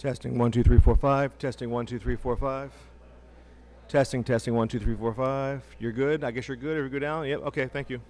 Testing 1 2 3 4 5. Testing 1 2 3 4 5. Testing 1 2 3 4 5. You're good. I guess you're good. Or go down. Yep. Okay. Thank you.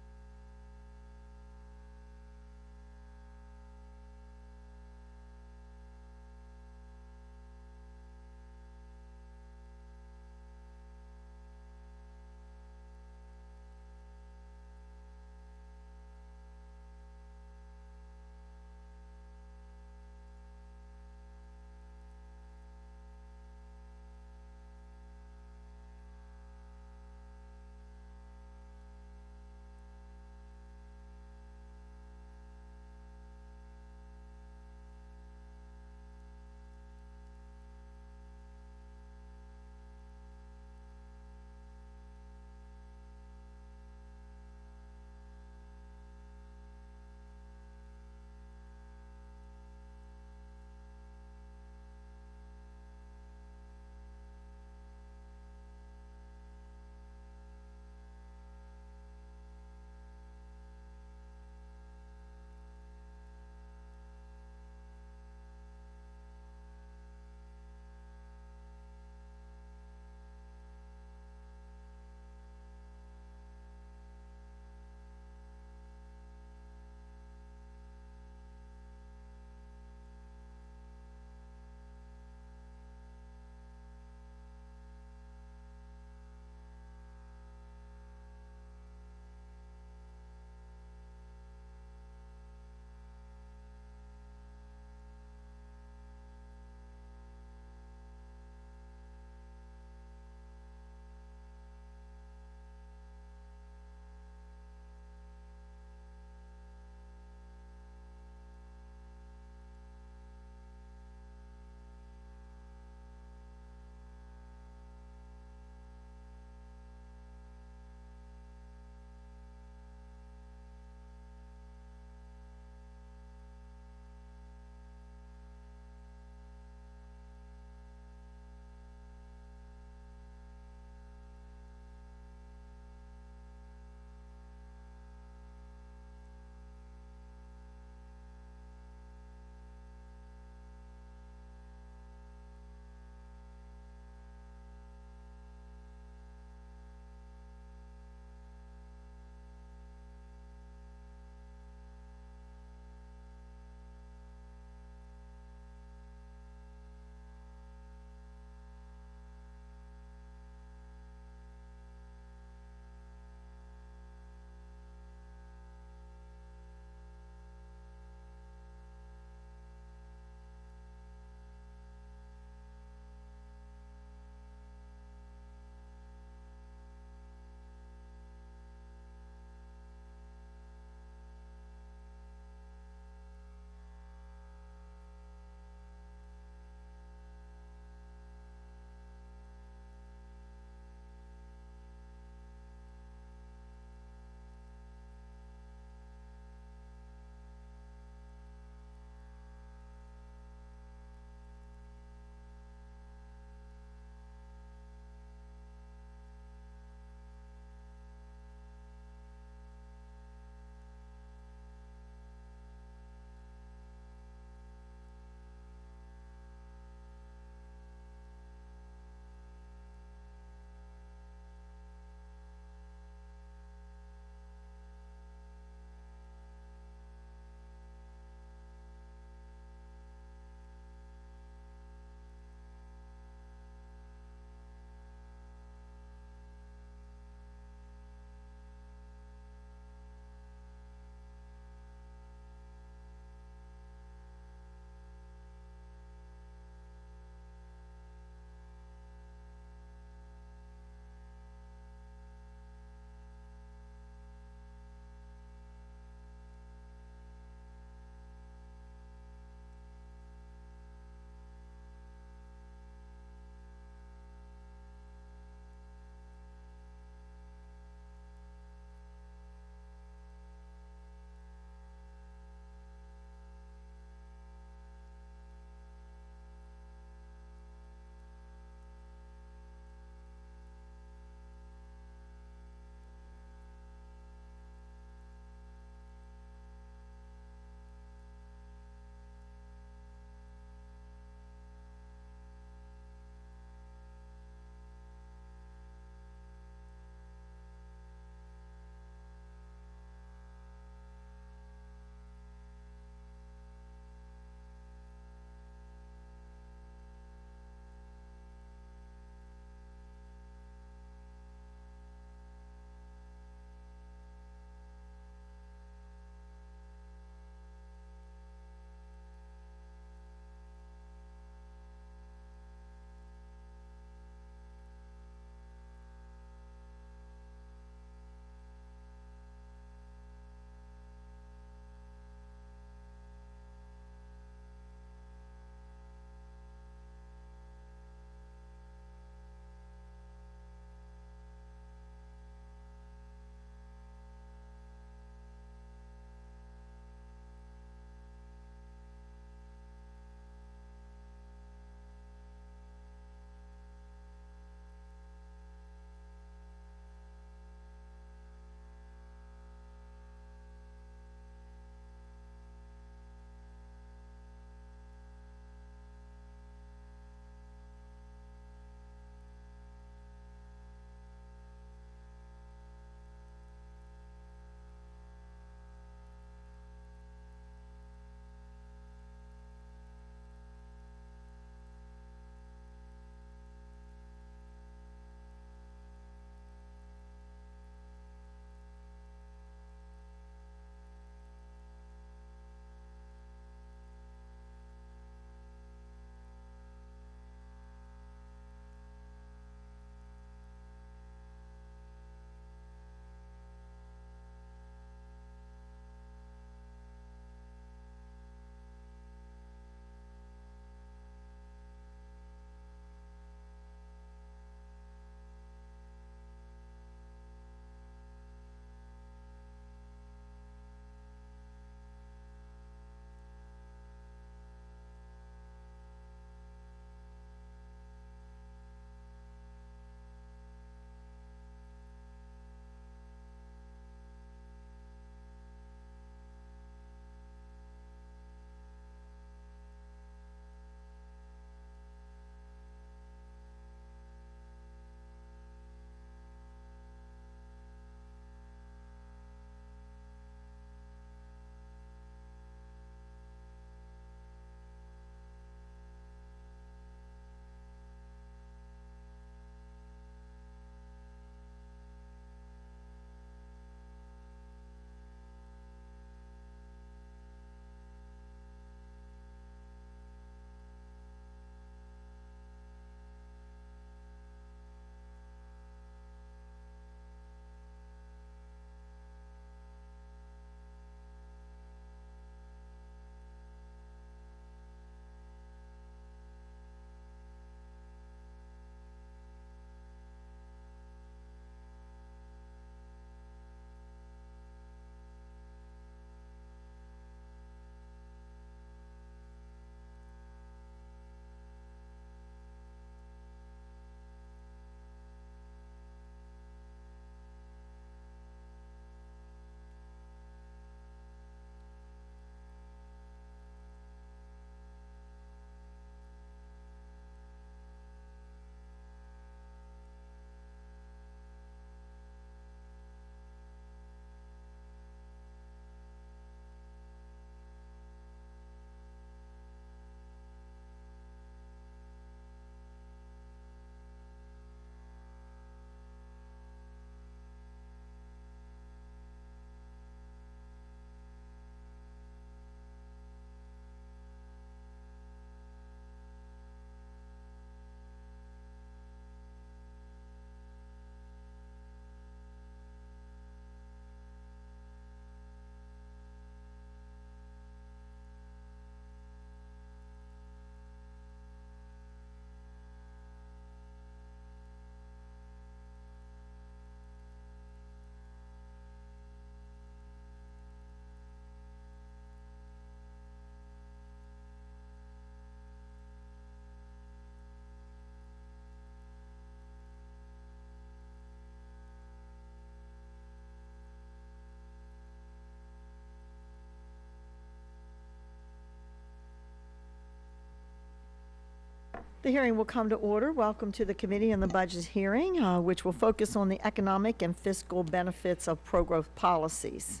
The hearing will come to order. Welcome to the Committee on the Budget hearing, which will focus on the economic and fiscal benefits of pro-growth policies.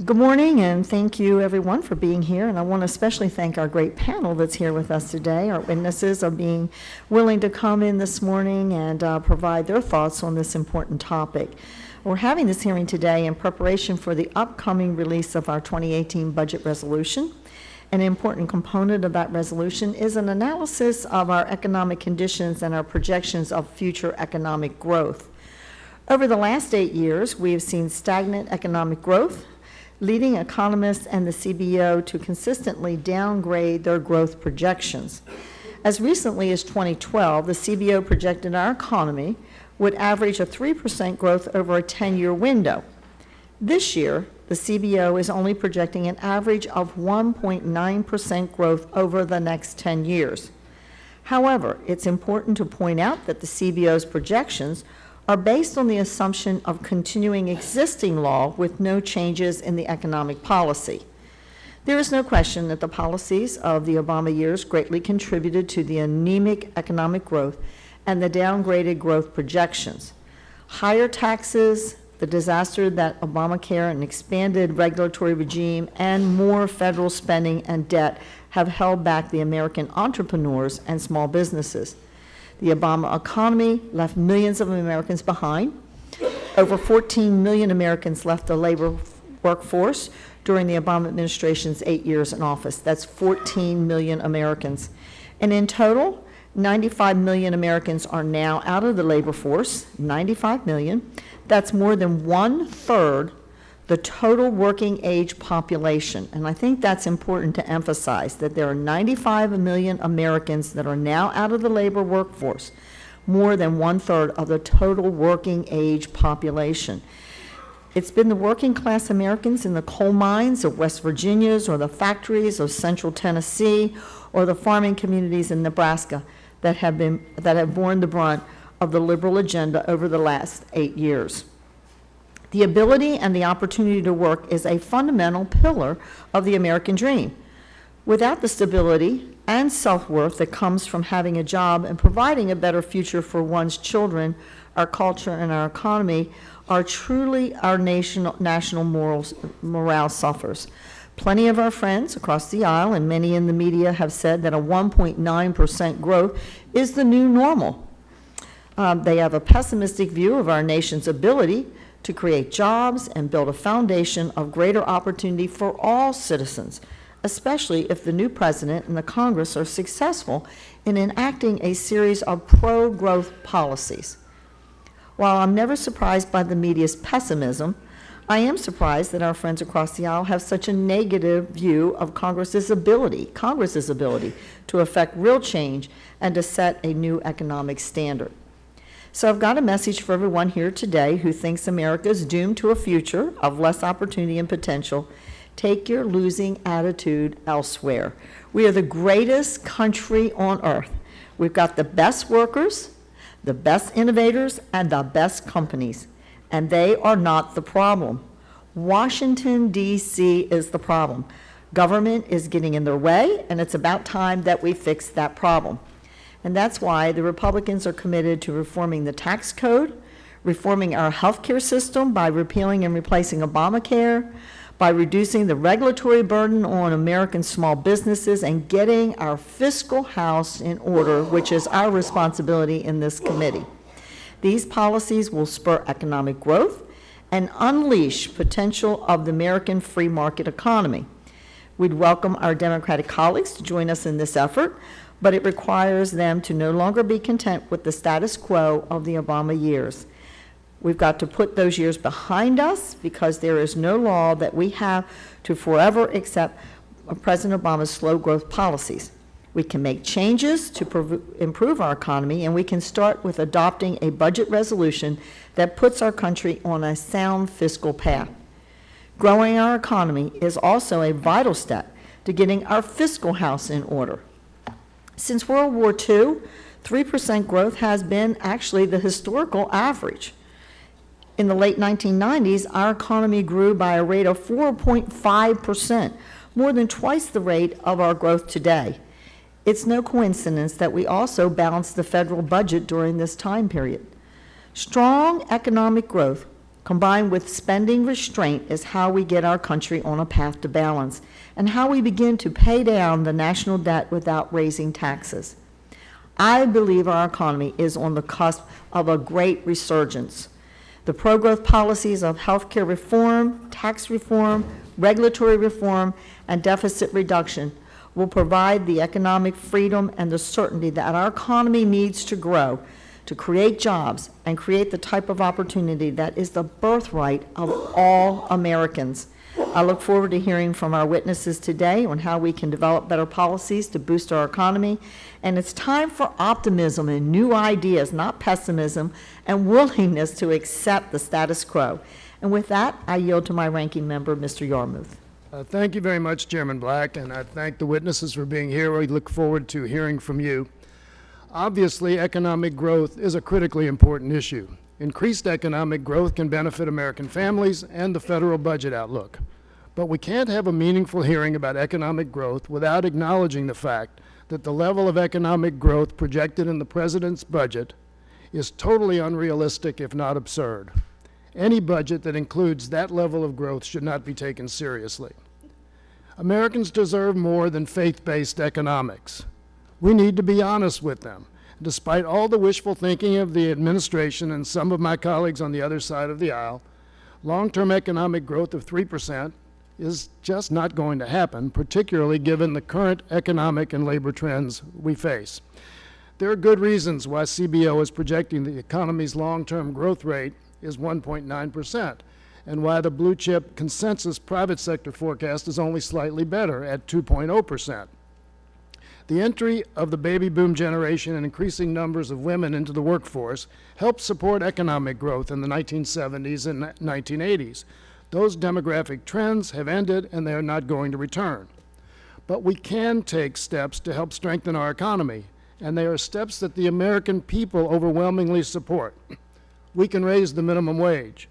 Good morning, and thank you everyone for being here. And I want to especially thank our great panel that's here with us today. Our witnesses are being willing to come in this morning and provide their thoughts on this important topic. We're having this hearing today in preparation for the upcoming release of our 2018 budget resolution. An important component of that resolution is an analysis of our economic conditions and our projections of future economic growth. Over the last 8 years, we have seen stagnant economic growth, leading economists and the CBO to consistently downgrade their growth projections. As recently as 2012, the CBO projected our economy would average a 3% growth over a 10-year window. This year, the CBO is only projecting an average of 1.9% growth over the next 10 years. However, it's important to point out that the CBO's projections are based on the assumption of continuing existing law with no changes in the economic policy. There is no question that the policies of the Obama years greatly contributed to the anemic economic growth and the downgraded growth projections. Higher taxes, the disaster that Obamacare, an expanded regulatory regime, and more federal spending and debt have held back the American entrepreneurs and small businesses. The Obama economy left millions of Americans behind. Over 14 million Americans left the labor workforce during the Obama administration's 8 years in office. That's 14 million Americans. And in total, 95 million Americans are now out of the labor force, 95 million. That's more than 1/3 the total working age population. And I think that's important to emphasize, that there are 95 million Americans that are now out of the labor workforce, more than 1/3 of the total working age population. It's been the working class Americans in the coal mines of West Virginia's or the factories of Central Tennessee or the farming communities in Nebraska that have borne the brunt of the liberal agenda over the last 8 years. The ability and the opportunity to work is a fundamental pillar of the American dream. Without the stability and self-worth that comes from having a job and providing a better future for one's children, our culture and our economy are truly our national morale suffers. Plenty of our friends across the aisle and many in the media have said that a 1.9% growth is the new normal. They have a pessimistic view of our nation's ability to create jobs and build a foundation of greater opportunity for all citizens, especially if the new president and the Congress are successful in enacting a series of pro-growth policies. While I'm never surprised by the media's pessimism, I am surprised that our friends across the aisle have such a negative view of Congress's ability to affect real change and to set a new economic standard. So I've got a message for everyone here today who thinks America is doomed to a future of less opportunity and potential. Take your losing attitude elsewhere. We are the greatest country on earth. We've got the best workers, the best innovators, and the best companies. And they are not the problem. Washington, D.C. is the problem. Government is getting in their way, and it's about time that we fix that problem. And that's why the Republicans are committed to reforming the tax code, reforming our health care system by repealing and replacing Obamacare, by reducing the regulatory burden on American small businesses, and getting our fiscal house in order, which is our responsibility in this committee. These policies will spur economic growth and unleash potential of the American free market economy. We'd welcome our Democratic colleagues to join us in this effort, but it requires them to no longer be content with the status quo of the Obama years. We've got to put those years behind us because there is no law that we have to forever accept President Obama's slow growth policies. We can make changes to improve our economy, and we can start with adopting a budget resolution that puts our country on a sound fiscal path. Growing our economy is also a vital step to getting our fiscal house in order. Since World War II, 3% growth has been actually the historical average. In the late 1990s, our economy grew by a rate of 4.5%, more than twice the rate of our growth today. It's no coincidence that we also balanced the federal budget during this time period. Strong economic growth combined with spending restraint is how we get our country on a path to balance and how we begin to pay down the national debt without raising taxes. I believe our economy is on the cusp of a great resurgence. The pro-growth policies of healthcare reform, tax reform, regulatory reform, and deficit reduction will provide the economic freedom and the certainty that our economy needs to grow, to create jobs and create the type of opportunity that is the birthright of all Americans. I look forward to hearing from our witnesses today on how we can develop better policies to boost our economy. And it's time for optimism and new ideas, not pessimism, and willingness to accept the status quo. And with that, I yield to my ranking member, Mr. Yarmouth. Thank you very much, Chairman Black, and I thank the witnesses for being here. We look forward to hearing from you. Obviously, economic growth is a critically important issue. Increased economic growth can benefit American families and the federal budget outlook. But we can't have a meaningful hearing about economic growth without acknowledging the fact that the level of economic growth projected in the President's budget is totally unrealistic, if not absurd. Any budget that includes that level of growth should not be taken seriously. Americans deserve more than faith-based economics. We need to be honest with them. Despite all the wishful thinking of the administration and some of my colleagues on the other side of the aisle, long-term economic growth of 3% is just not going to happen, particularly given the current economic and labor trends we face. There are good reasons why CBO is projecting the economy's long-term growth rate is 1.9%, and why the blue chip consensus private sector forecast is only slightly better at 2.0%. The entry of the baby boom generation and increasing numbers of women into the workforce helped support economic growth in the 1970s and 1980s. Those demographic trends have ended and they are not going to return. But we can take steps to help strengthen our economy, and they are steps that the American people overwhelmingly support. We can raise the minimum wage.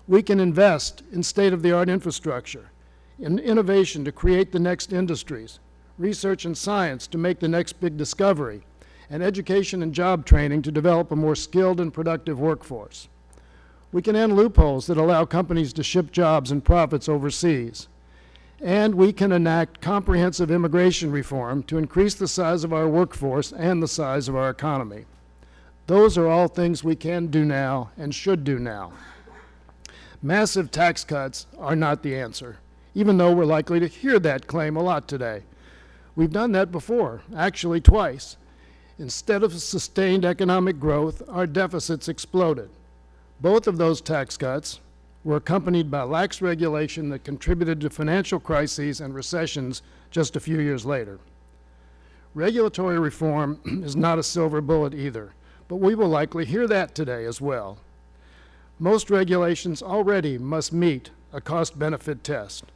We can invest in state-of-the-art infrastructure, in innovation to create the next industries, research and science to make the next big discovery, and education and job training to develop a more skilled and productive workforce. We can end loopholes that allow companies to ship jobs and profits overseas. And we can enact comprehensive immigration reform to increase the size of our workforce and the size of our economy. Those are all things we can do now and should do now. Massive tax cuts are not the answer, even though we're likely to hear that claim a lot today. We've done that before, actually twice. Instead of sustained economic growth, our deficits exploded. Both of those tax cuts were accompanied by lax regulation that contributed to financial crises and recessions just a few years later. Regulatory reform is not a silver bullet either, but we will likely hear that today as well. Most regulations already must meet a cost-benefit test.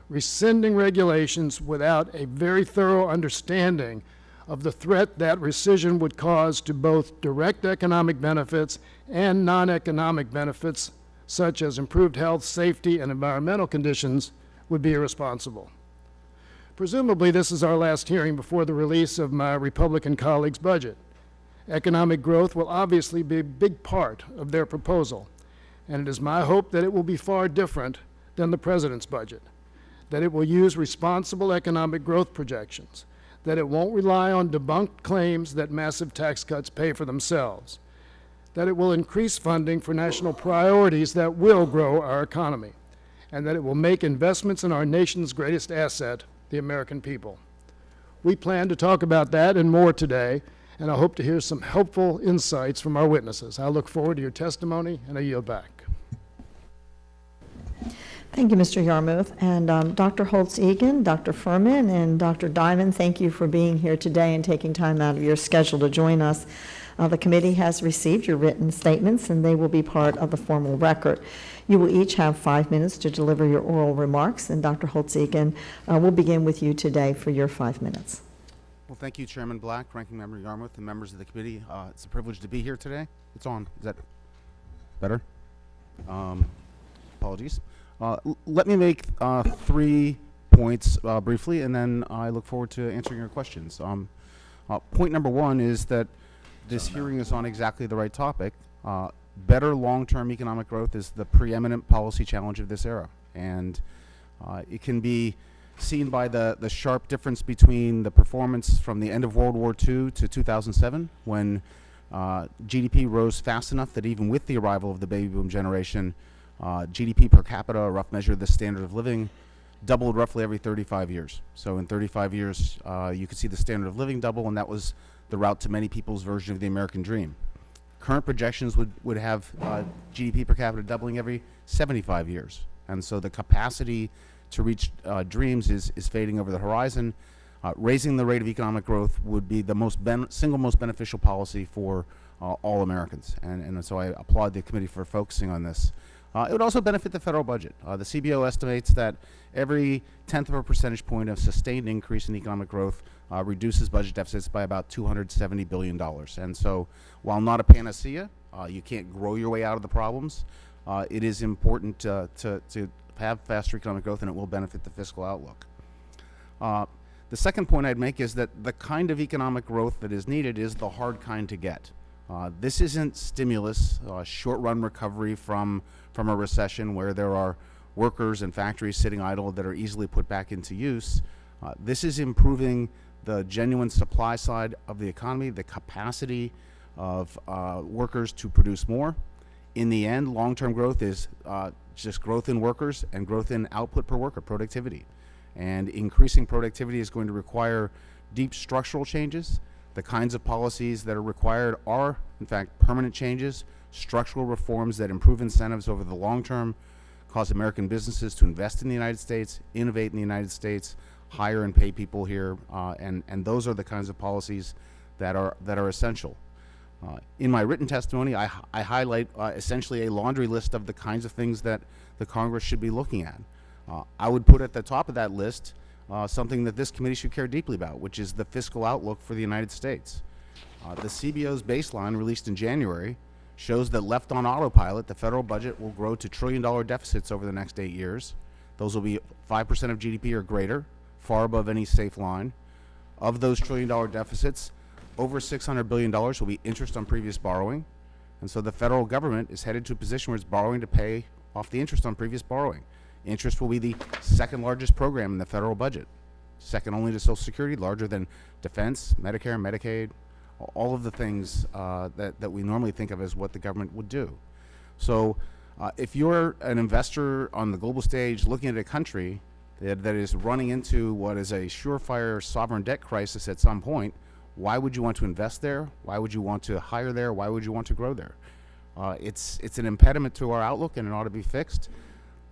Rescinding regulations without a very thorough understanding of the threat that rescission would cause to both direct economic benefits and non-economic benefits, such as improved health, safety, and environmental conditions, would be irresponsible. Presumably, this is our last hearing before the release of my Republican colleagues' budget. Economic growth will obviously be a big part of their proposal, and it is my hope that it will be far different than the President's budget, that it will use responsible economic growth projections, that it won't rely on debunked claims that massive tax cuts pay for themselves, that it will increase funding for national priorities that will grow our economy, and that it will make investments in our nation's greatest asset, the American people. We plan to talk about that and more today, and I hope to hear some helpful insights from our witnesses. I look forward to your testimony, and I yield back. Thank you, Mr. Yarmouth. And Dr. Holtz-Eakin, Dr. Furman, and Dr. Diamond, thank you for being here today and taking time out of your schedule to join us. The committee has received your written statements, and they will be part of the formal record. You will each have 5 minutes to deliver your oral remarks, and Dr. Holtz-Eakin, we'll begin with you today for your 5 minutes. Well, thank you, Chairman Black, Ranking Member Yarmouth, and members of the committee. It's a privilege to be here today. It's on. Is that better? Apologies. Let me make 3 points briefly, and then I look forward to answering your questions. Point number one is that this hearing is on exactly the right topic. Better long-term economic growth is the preeminent policy challenge of this era, and it can be seen by the sharp difference between the performance from the end of World War II to 2007, when GDP rose fast enough that even with the arrival of the baby boom generation, GDP per capita, a rough measure of the standard of living, doubled roughly every 35 years. So in 35 years, you could see the standard of living double, and that was the route to many people's version of the American dream. Current projections would have GDP per capita doubling every 75 years. And so the capacity to reach dreams is fading over the horizon. Raising the rate of economic growth would be the single most beneficial policy for all Americans. And so I applaud the committee for focusing on this. It would also benefit the federal budget. The CBO estimates that every 1/10 of a percentage point of sustained increase in economic growth reduces budget deficits by about $270 billion. And so while not a panacea, you can't grow your way out of the problems, it is important to have faster economic growth, and it will benefit the fiscal outlook. The second point I'd make is that the kind of economic growth that is needed is the hard kind to get. This isn't stimulus, short-run recovery from a recession where there are workers and factories sitting idle that are easily put back into use. This is improving the genuine supply side of the economy, the capacity of workers to produce more. In the end, long-term growth is just growth in workers and growth in output per worker, productivity. And increasing productivity is going to require deep structural changes. The kinds of policies that are required are, in fact, permanent changes, structural reforms that improve incentives over the long term, cause American businesses to invest in the United States, innovate in the United States, hire and pay people here, and those are the kinds of policies that are essential. In my written testimony, I highlight essentially a laundry list of the kinds of things that the Congress should be looking at. I would put at the top of that list something that this committee should care deeply about, which is the fiscal outlook for the United States. The CBO's baseline, released in January, shows that left on autopilot, the federal budget will grow to trillion-dollar deficits over the next 8 years. Those will be 5% of GDP or greater, far above any safe line. Of those trillion-dollar deficits, over $600 billion will be interest on previous borrowing. And so the federal government is headed to a position where it's borrowing to pay off the interest on previous borrowing. Interest will be the second largest program in the federal budget, second only to Social Security, larger than defense, Medicare, Medicaid, all of the things that we normally think of as what the government would do. So if you're an investor on the global stage looking at a country that is running into what is a surefire sovereign debt crisis at some point, why would you want to invest there? Why would you want to hire there? Why would you want to grow there? It's an impediment to our outlook, and it ought to be fixed.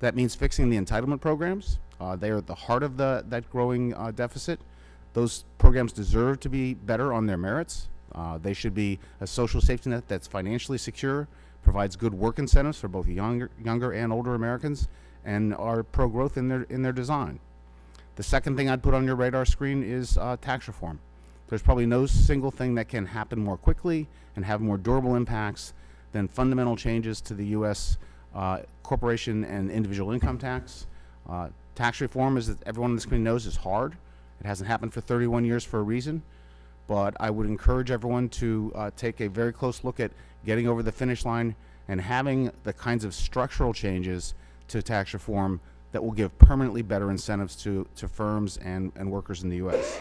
That means fixing the entitlement programs. They are at the heart of that growing deficit. Those programs deserve to be better on their merits. They should be a social safety net that's financially secure, provides good work incentives for both younger and older Americans, and are pro-growth in their design. The second thing I'd put on your radar screen is tax reform. There's probably no single thing that can happen more quickly and have more durable impacts than fundamental changes to the U.S. Corporation and individual income tax. Tax reform, as everyone on the screen knows, is hard. It hasn't happened for 31 years for a reason, but I would encourage everyone to take a very close look at getting over the finish line and having the kinds of structural changes to tax reform that will give permanently better incentives to firms and workers in the U.S.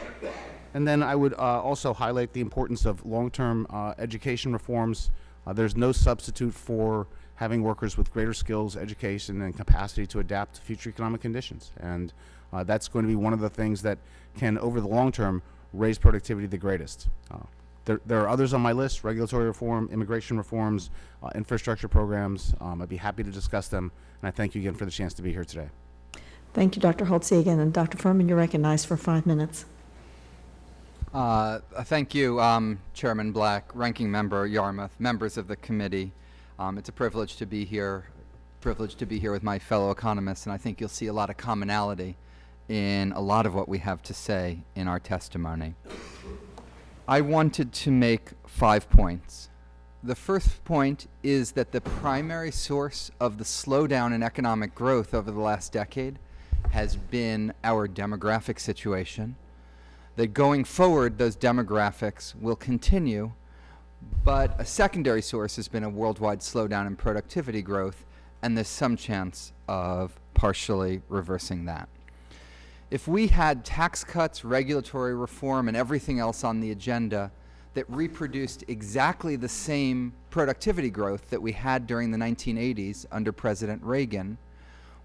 And then I would also highlight the importance of long-term education reforms. There's no substitute for having workers with greater skills, education, and capacity to adapt to future economic conditions. And that's going to be one of the things that can, over the long term, raise productivity the greatest. There are others on my list: regulatory reform, immigration reforms, infrastructure programs. I'd be happy to discuss them, and I thank you again for the chance to be here today. Thank you, Dr. Holtz-Eakin. And Dr. Furman, you're recognized for 5 minutes. Thank you, Chairman Black, Ranking Member Yarmouth, members of the committee. It's a privilege to be here with my fellow economists, and I think you'll see a lot of commonality in a lot of what we have to say in our testimony. I wanted to make 5 points. The first point is that the primary source of the slowdown in economic growth over the last decade has been our demographic situation, that going forward those demographics will continue, but a secondary source has been a worldwide slowdown in productivity growth, and there's some chance of partially reversing that. If we had tax cuts, regulatory reform, and everything else on the agenda that reproduced exactly the same productivity growth that we had during the 1980s under President Reagan,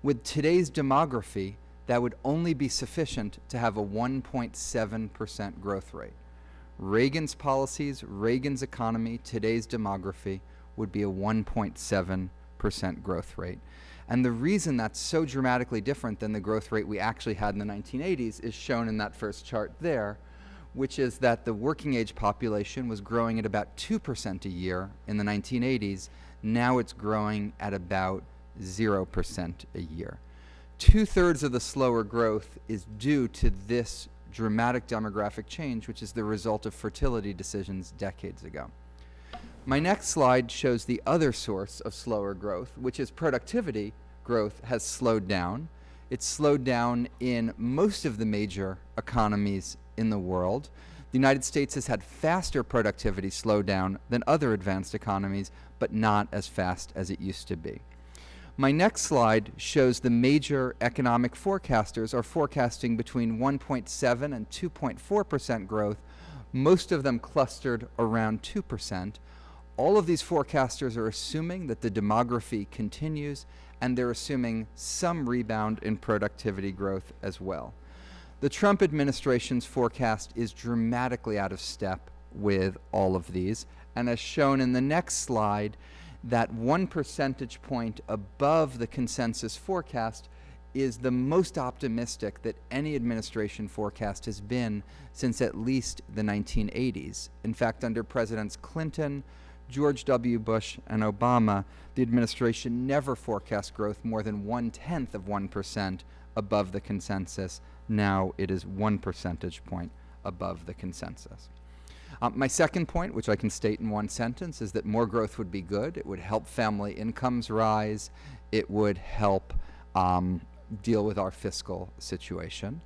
with today's demography, that would only be sufficient to have a 1.7% growth rate. Reagan's policies, Reagan's economy, today's demography would be a 1.7% growth rate. And the reason that's so dramatically different than the growth rate we actually had in the 1980s is shown in that first chart there, which is that the working age population was growing at about 2% a year in the 1980s. Now it's growing at about 0% a year. 2/3 of the slower growth is due to this dramatic demographic change, which is the result of fertility decisions decades ago. My next slide shows the other source of slower growth, which is productivity growth has slowed down. It's slowed down in most of the major economies in the world. The United States has had faster productivity slowdown than other advanced economies, but not as fast as it used to be. My next slide shows the major economic forecasters are forecasting between 1.7 and 2.4% growth, most of them clustered around 2%. All of these forecasters are assuming that the demography continues, and they're assuming some rebound in productivity growth as well. The Trump administration's forecast is dramatically out of step with all of these, and as shown in the next slide, that 1 percentage point above the consensus forecast is the most optimistic that any administration forecast has been since at least the 1980s. In fact, under Presidents Clinton, George W. Bush, and Obama, the administration never forecast growth more than 0.1% above the consensus. Now it is 1 percentage point above the consensus. My second point, which I can state in one sentence, is that more growth would be good. It would help family incomes rise. It would help deal with our fiscal situation.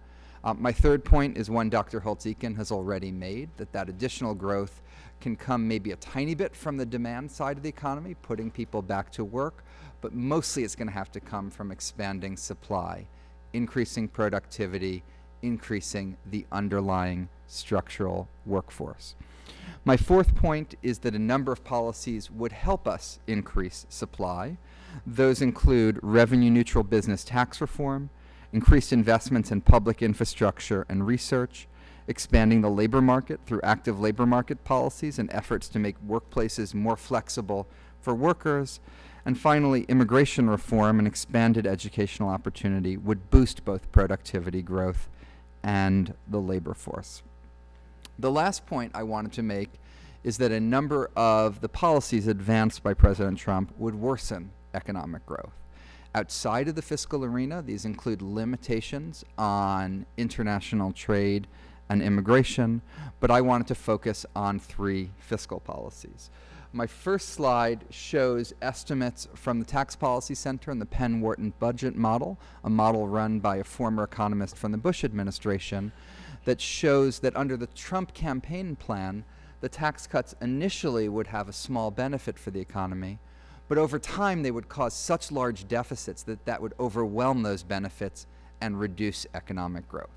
My third point is one Dr. Holtz-Eakin has already made, that additional growth can come maybe a tiny bit from the demand side of the economy, putting people back to work, but mostly it's going to have to come from expanding supply, increasing productivity, increasing the underlying structural workforce. My fourth point is that a number of policies would help us increase supply. Those include revenue-neutral business tax reform, increased investments in public infrastructure and research, expanding the labor market through active labor market policies and efforts to make workplaces more flexible for workers, and finally, immigration reform and expanded educational opportunity would boost both productivity growth and the labor force. The last point I wanted to make is that a number of the policies advanced by President Trump would worsen economic growth. Outside of the fiscal arena, these include limitations on international trade and immigration, but I wanted to focus on 3 fiscal policies. My first slide shows estimates from the Tax Policy Center and the Penn-Wharton budget model, a model run by a former economist from the Bush administration, that shows that under the Trump campaign plan, the tax cuts initially would have a small benefit for the economy, but over time they would cause such large deficits that would overwhelm those benefits and reduce economic growth.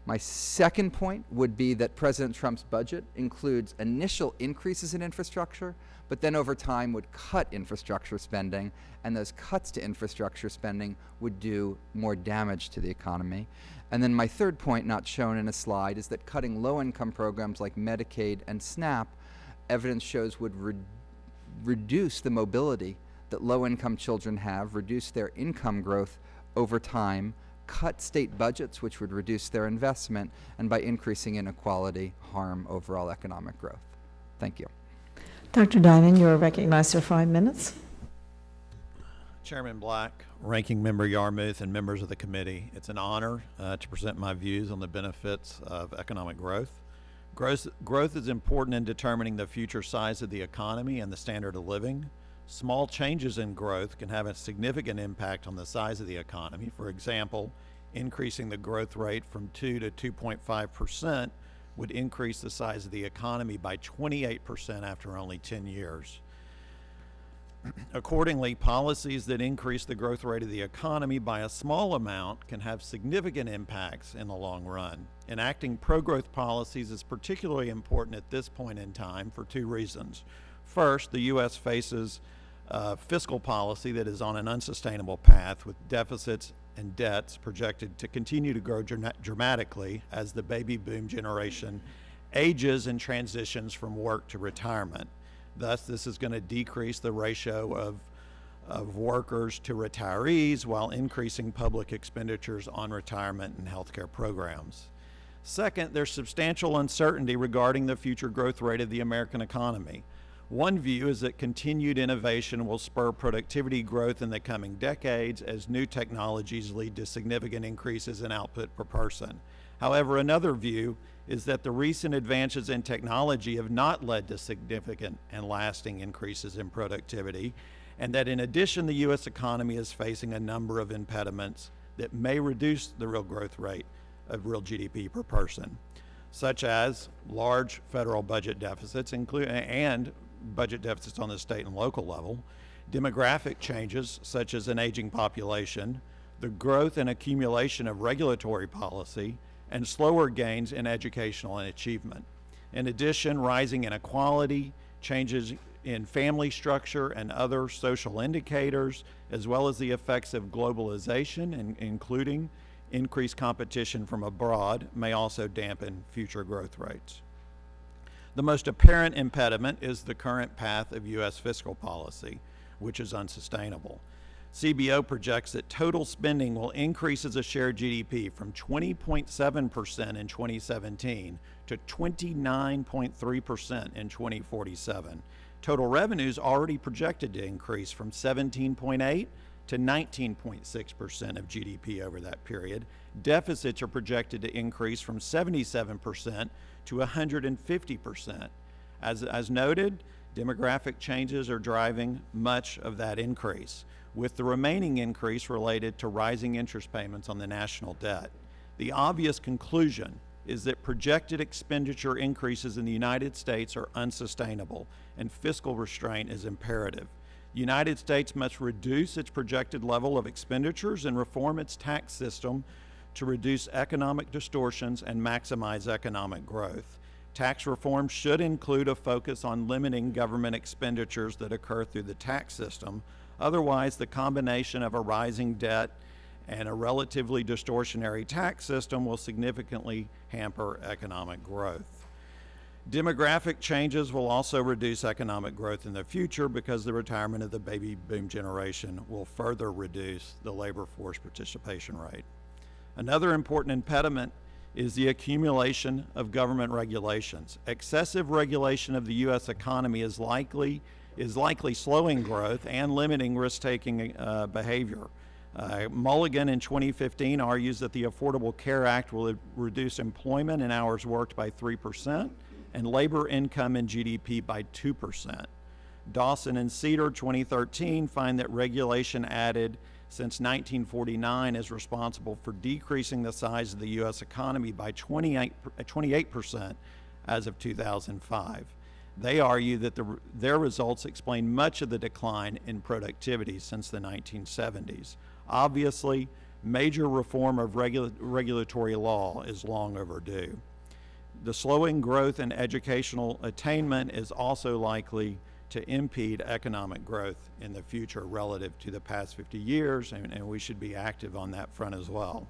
My second point would be that President Trump's budget includes initial increases in infrastructure, but then over time would cut infrastructure spending, and those cuts to infrastructure spending would do more damage to the economy. And then my third point, not shown in a slide, is that cutting low-income programs like Medicaid and SNAP, evidence shows would reduce the mobility that low-income children have, reduce their income growth over time, cut state budgets, which would reduce their investment, and by increasing inequality, harm overall economic growth. Thank you. Dr. Diamond, you are recognized for 5 minutes. Chairman Black, Ranking Member Yarmouth, and members of the committee, it's an honor to present my views on the benefits of economic growth. Growth is important in determining the future size of the economy and the standard of living. Small changes in growth can have a significant impact on the size of the economy. For example, Increasing the growth rate from 2 to 2.5% would increase the size of the economy by 28% after only 10 years. Accordingly, policies that increase the growth rate of the economy by a small amount can have significant impacts in the long run. Enacting pro-growth policies is particularly important at this point in time for two reasons. First, the U.S. faces fiscal policy that is on an unsustainable path, with deficits and debts projected to continue to grow dramatically as the baby boom generation ages and transitions from work to retirement. Thus, this is going to decrease the ratio of workers to retirees while increasing public expenditures on retirement and healthcare programs. Second, there's substantial uncertainty regarding the future growth rate of the American economy. One view is that continued innovation will spur productivity growth in the coming decades as new technologies lead to significant increases in output per person. However, another view is that the recent advances in technology have not led to significant and lasting increases in productivity, and that in addition, the U.S. economy is facing a number of impediments that may reduce the real growth rate of real GDP per person, such as large federal budget deficits and budget deficits on the state and local level, demographic changes such as an aging population, the growth and accumulation of regulatory policy, and slower gains in educational and achievement. In addition, rising inequality, changes in family structure and other social indicators, as well as the effects of globalization, including increased competition from abroad, may also dampen future growth rates. The most apparent impediment is the current path of U.S. fiscal policy, which is unsustainable. CBO projects that total spending will increase as a share of GDP from 20.7% in 2017 to 29.3% in 2047. Total revenues already projected to increase from 17.8 to 19.6% of GDP over that period. Deficits are projected to increase from 77% to 150%. As noted, demographic changes are driving much of that increase, with the remaining increase related to rising interest payments on the national debt. The obvious conclusion is that projected expenditure increases in the United States are unsustainable, and fiscal restraint is imperative. The United States must reduce its projected level of expenditures and reform its tax system to reduce economic distortions and maximize economic growth. Tax reform should include a focus on limiting government expenditures that occur through the tax system. Otherwise, the combination of a rising debt and a relatively distortionary tax system will significantly hamper economic growth. Demographic changes will also reduce economic growth in the future because the retirement of the baby boom generation will further reduce the labor force participation rate. Another important impediment is the accumulation of government regulations. Excessive regulation of the U.S. economy is likely slowing growth and limiting risk-taking behavior. Mulligan in 2015 argues that the Affordable Care Act will reduce employment and hours worked by 3% and labor income and GDP by 2%. Dawson and Cedar 2013 find that regulation added since 1949 is responsible for decreasing the size of the U.S. economy by 28% as of 2005. They argue that their results explain much of the decline in productivity since the 1970s. Obviously, major reform of regulatory law is long overdue. The slowing growth in educational attainment is also likely to impede economic growth in the future relative to the past 50 years, and we should be active on that front as well.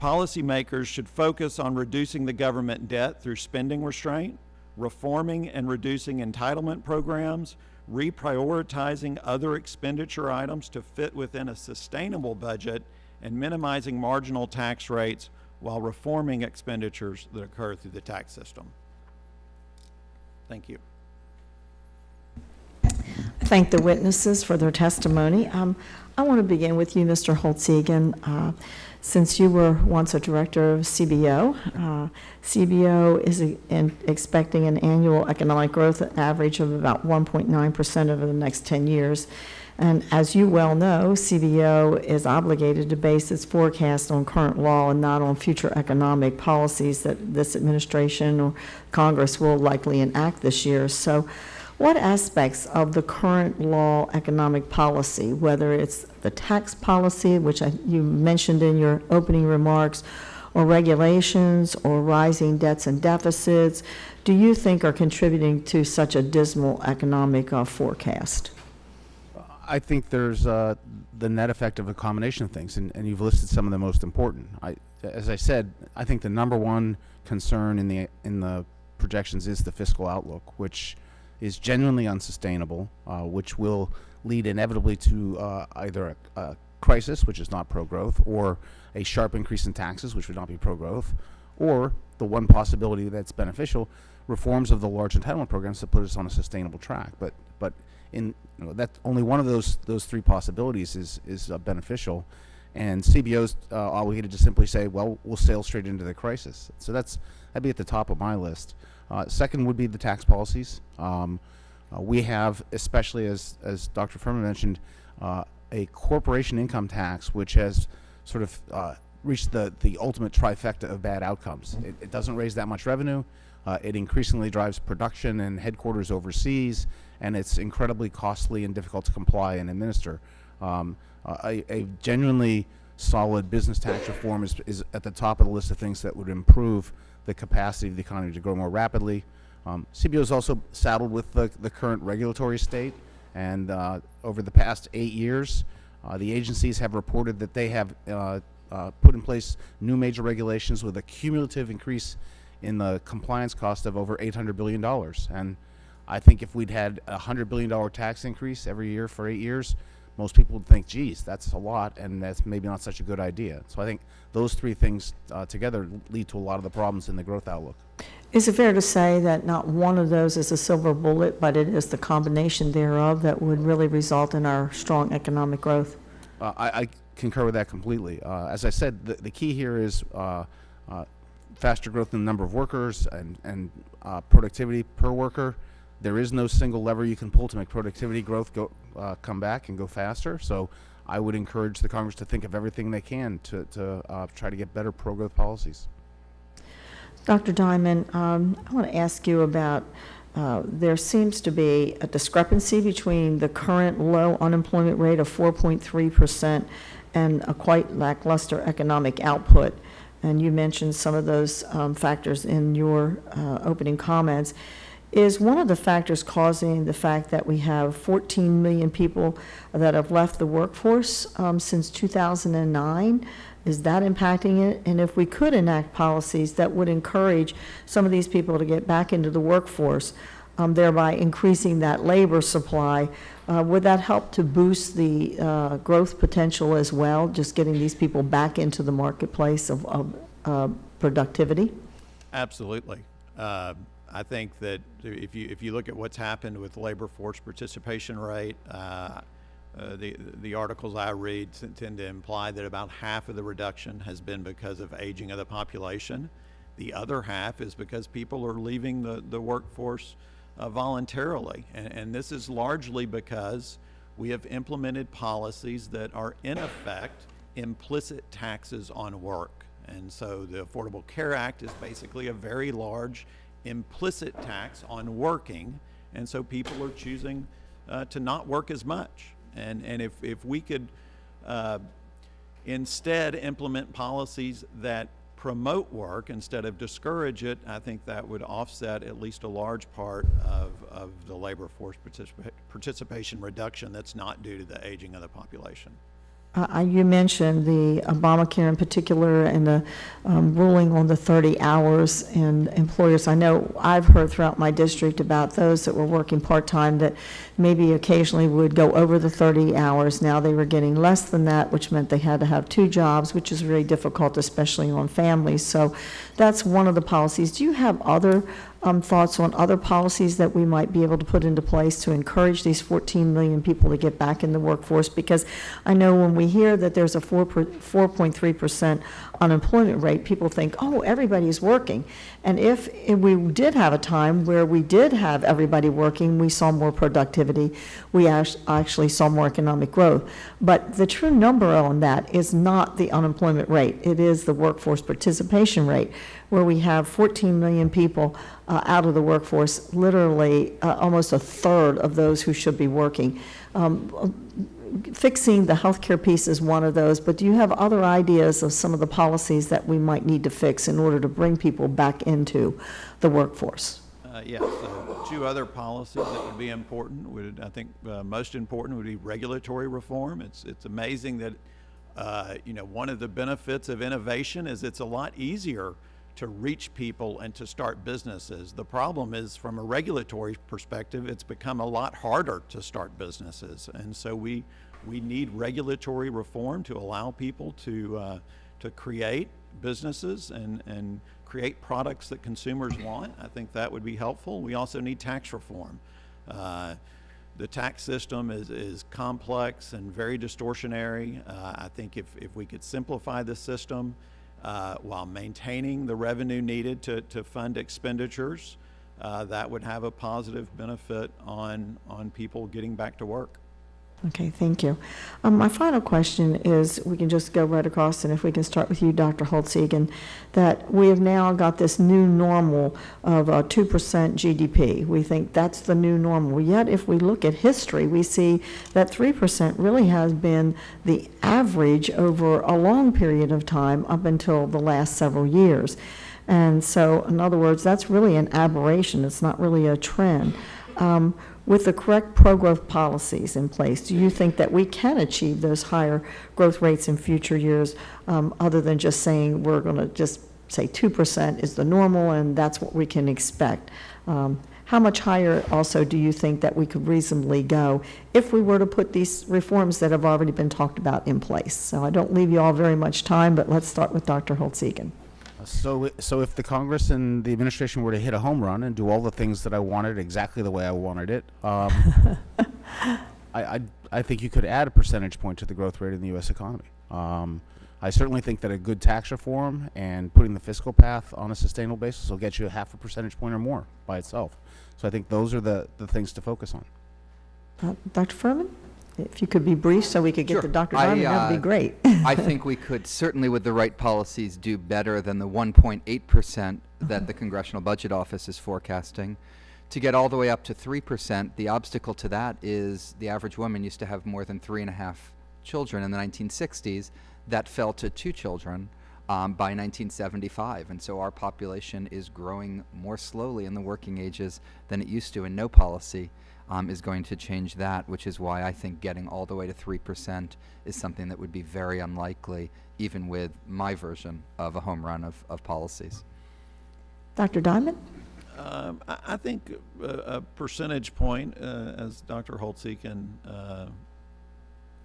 Policymakers should focus on reducing the government debt through spending restraint, reforming and reducing entitlement programs, reprioritizing other expenditure items to fit within a sustainable budget, and minimizing marginal tax rates while reforming expenditures that occur through the tax system. Thank you. I thank the witnesses for their testimony. I want to begin with you, Mr. Holtz-Eakin. Since you were once a director of CBO, CBO is expecting an annual economic growth average of about 1.9% over the next 10 years. And as you well know, CBO is obligated to base its forecast on current law and not on future economic policies that this administration or Congress will likely enact this year. So what aspects of the current law economic policy, whether it's the tax policy, which you mentioned in your opening remarks, or regulations, or rising debts and deficits, do you think are contributing to such a dismal economic forecast? I think there's the net effect of a combination of things, and you've listed some of the most important. As I said, I think the number one concern in the projections is the fiscal outlook, which is genuinely unsustainable, which will lead inevitably to either a crisis, which is not pro-growth, or a sharp increase in taxes, which would not be pro-growth, or the one possibility that's beneficial, reforms of the large entitlement programs to put us on a sustainable track. But that only one of those three possibilities is beneficial, and CBO's obligated to simply say, well, we'll sail straight into the crisis. So that'd be at the top of my list. Second would be the tax policies. We have, especially as Dr. Furman mentioned, a corporation income tax which has sort of reached the ultimate trifecta of bad outcomes. It doesn't raise that much revenue. It increasingly drives production and headquarters overseas, and it's incredibly costly and difficult to comply and administer. A genuinely solid business tax reform is at the top of the list of things that would improve the capacity of the economy to grow more rapidly. CBO is also saddled with the current regulatory state, and over the past 8 years, the agencies have reported that they have put in place new major regulations with a cumulative increase in the compliance cost of over $800 billion. And I think if we'd had a $100 billion tax increase every year for 8 years, most people would think, geez, that's a lot, and that's maybe not such a good idea. So I think those three things together lead to a lot of the problems in the growth outlook. Is it fair to say that not one of those is a silver bullet, but it is the combination thereof that would really result in our strong economic growth? I concur with that completely. As I said, the key here is faster growth in the number of workers and productivity per worker. There is no single lever you can pull to make productivity growth come back and go faster. So I would encourage the Congress to think of everything they can to try to get better pro-growth policies. Dr. Diamond, I want to ask you about there seems to be a discrepancy between the current low unemployment rate of 4.3% and a quite lackluster economic output. And you mentioned some of those factors in your opening comments. Is one of the factors causing the fact that we have 14 million people that have left the workforce since 2009? Is that impacting it? And if we could enact policies that would encourage some of these people to get back into the workforce, thereby increasing that labor supply, would that help to boost the growth potential as well, just getting these people back into the marketplace of productivity? Absolutely. I think that if you look at what's happened with labor force participation rate, the articles I read tend to imply that about half of the reduction has been because of aging of the population. The other half is because people are leaving the workforce voluntarily. And this is largely because we have implemented policies that are in effect implicit taxes on work. And so the Affordable Care Act is basically a very large implicit tax on working, and so people are choosing to not work as much. And if we could instead implement policies that promote work instead of discourage it, I think that would offset at least a large part of the labor force participation reduction that's not due to the aging of the population. You mentioned the Obamacare in particular and the ruling on the 30 hours, and employers, I know I've heard throughout my district about those that were working part-time that maybe occasionally would go over the 30 hours. Now they were getting less than that, which meant they had to have 2 jobs, which is very difficult, especially on families. So that's one of the policies. Do you have other thoughts on other policies that we might be able to put into place to encourage these 14 million people to get back in the workforce? Because I know when we hear that there's a 4.3% unemployment rate, people think, oh, everybody's working. And if we did have a time where we did have everybody working, we saw more productivity, we actually saw more economic growth. But the true number on that is not the unemployment rate. It is the workforce participation rate, where we have 14 million people out of the workforce, literally almost a third of those who should be working. Fixing the healthcare piece is one of those, but do you have other ideas of some of the policies that we might need to fix in order to bring people back into the workforce? Yes, two other policies that would be important would, I think, most important would be regulatory reform. It's amazing that, one of the benefits of innovation is it's a lot easier to reach people and to start businesses. The problem is, from a regulatory perspective, it's become a lot harder to start businesses. And so we need regulatory reform to allow people to create businesses and create products that consumers want. I think that would be helpful. We also need tax reform. The tax system is complex and very distortionary. I think if we could simplify the system, while maintaining the revenue needed to fund expenditures, that would have a positive benefit on people getting back to work. Okay, thank you. My final question is, we can just go right across, and if we can start with you, Dr. Holtz-Eakin, that we have now got this new normal of 2% GDP. We think that's the new normal. Yet, if we look at history, we see that 3% really has been the average over a long period of time up until the last several years. And so, in other words, that's really an aberration. It's not really a trend. With the correct pro-growth policies in place, do you think that we can achieve those higher growth rates in future years, other than just saying we're going to just say 2% is the normal and that's what we can expect? How much higher also do you think that we could reasonably go if we were to put these reforms that have already been talked about in place? So I don't leave you all very much time, but let's start with Dr. Holtz-Eakin. So if the Congress and the administration were to hit a home run and do all the things that I wanted exactly the way I wanted it, I think you could add a percentage point to the growth rate in the U.S. economy. I certainly think that a good tax reform and putting the fiscal path on a sustainable basis will get you a half a percentage point or more by itself. So I think those are the things to focus on. Dr. Furman? If you could be brief so we could get Sure. to Dr. Diamond, that would be great. I think we could certainly, with the right policies, do better than the 1.8% that the Congressional Budget Office is forecasting. To get all the way up to 3%, the obstacle to that is the average woman used to have more than 3.5 children in the 1960s. That fell to 2 children by 1975. And so our population is growing more slowly in the working ages than it used to, and no policy is going to change that, which is why I think getting all the way to 3% is something that would be very unlikely, even with my version of a home run of policies. Dr. Diamond? I think a percentage point, as Dr. Holtz-Eakin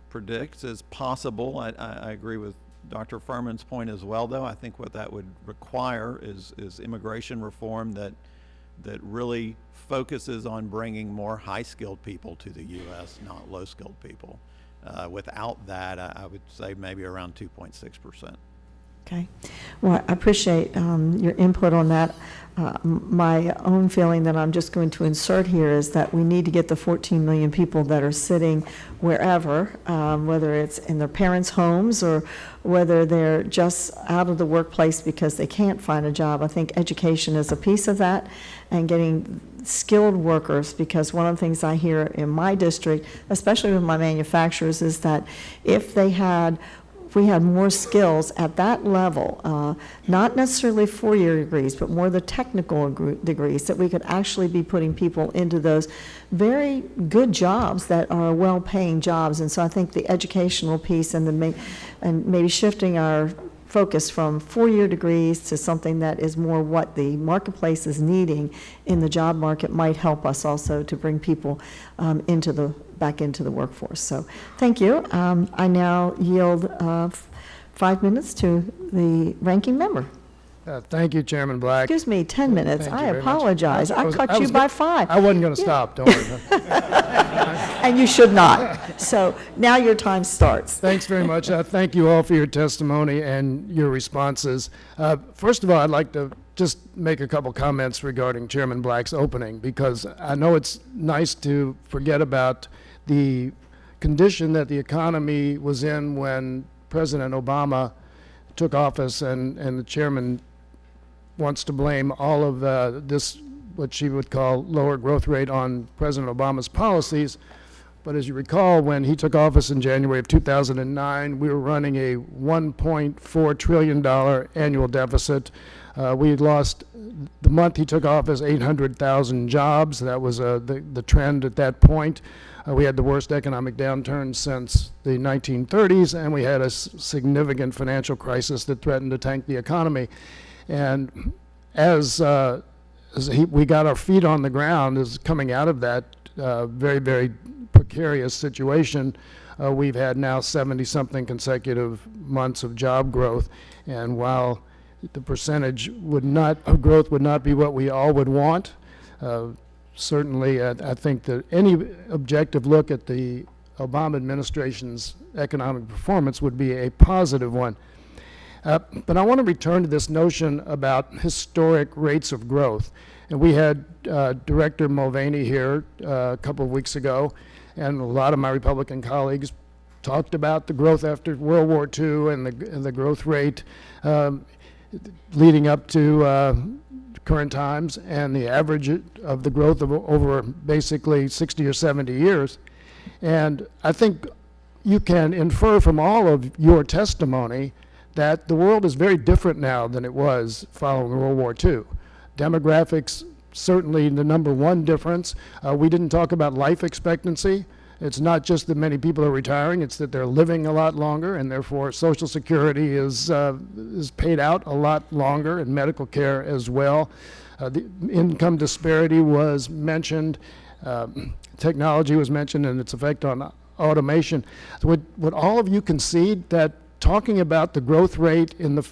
predicts, is possible. I agree with Dr. Furman's point as well, though. I think what that would require is immigration reform that really focuses on bringing more high-skilled people to the U.S., not low-skilled people. Without that, I would say maybe around 2.6%. Okay. Well, I appreciate your input on that. My own feeling that I'm just going to insert here is that we need to get the 14 million people that are sitting wherever, whether it's in their parents' homes or whether they're just out of the workplace because they can't find a job. I think education is a piece of that, and getting skilled workers, because one of the things I hear in my district, especially with my manufacturers, is that if we had more skills at that level, not necessarily four-year degrees, but more the technical degrees, that we could actually be putting people into those very good jobs that are well-paying jobs. And so I think the educational piece and maybe shifting our focus from four-year degrees to something that is more what the marketplace is needing in the job market might help us also to bring people back into the workforce. So thank you. I now yield 5 minutes to the ranking member. Thank you, Chairman Black. Excuse me, 10 minutes. Thank you I very much. apologize. I cut you by 5. I wasn't going to stop, don't worry. And you should not. So now your time starts. Thanks very much. Thank you all for your testimony and your responses. First of all, I'd like to just make a couple comments regarding Chairman Black's opening, because I know it's nice to forget about the condition that the economy was in when President Obama took office, and the chairman wants to blame all of this, what she would call lower growth rate, on President Obama's policies. But as you recall, when he took office in January of 2009, we were running a $1.4 trillion annual deficit. We had lost, the month he took office, 800,000 jobs. That was the trend at that point. We had the worst economic downturn since the 1930s, and we had a significant financial crisis that threatened to tank the economy. And as we got our feet on the ground, as coming out of that very, very precarious situation, we've had now 70-something consecutive months of job growth. And while the percentage of growth would not be what we all would want, certainly I think that any objective look at the Obama administration's economic performance would be a positive one. But I want to return to this notion about historic rates of growth. And we had Director Mulvaney here a couple of weeks ago, and a lot of my Republican colleagues talked about the growth after World War II and the growth rate leading up to current times, and the average of the growth of over basically 60 or 70 years. And I think you can infer from all of your testimony that the world is very different now than it was following World War II. Demographics, certainly the number one difference. We didn't talk about life expectancy. It's not just that many people are retiring, it's that they're living a lot longer, and therefore Social Security is paid out a lot longer, and medical care as well. The income disparity was mentioned. Technology was mentioned and its effect on automation. Would all of you concede that talking about the growth rate in the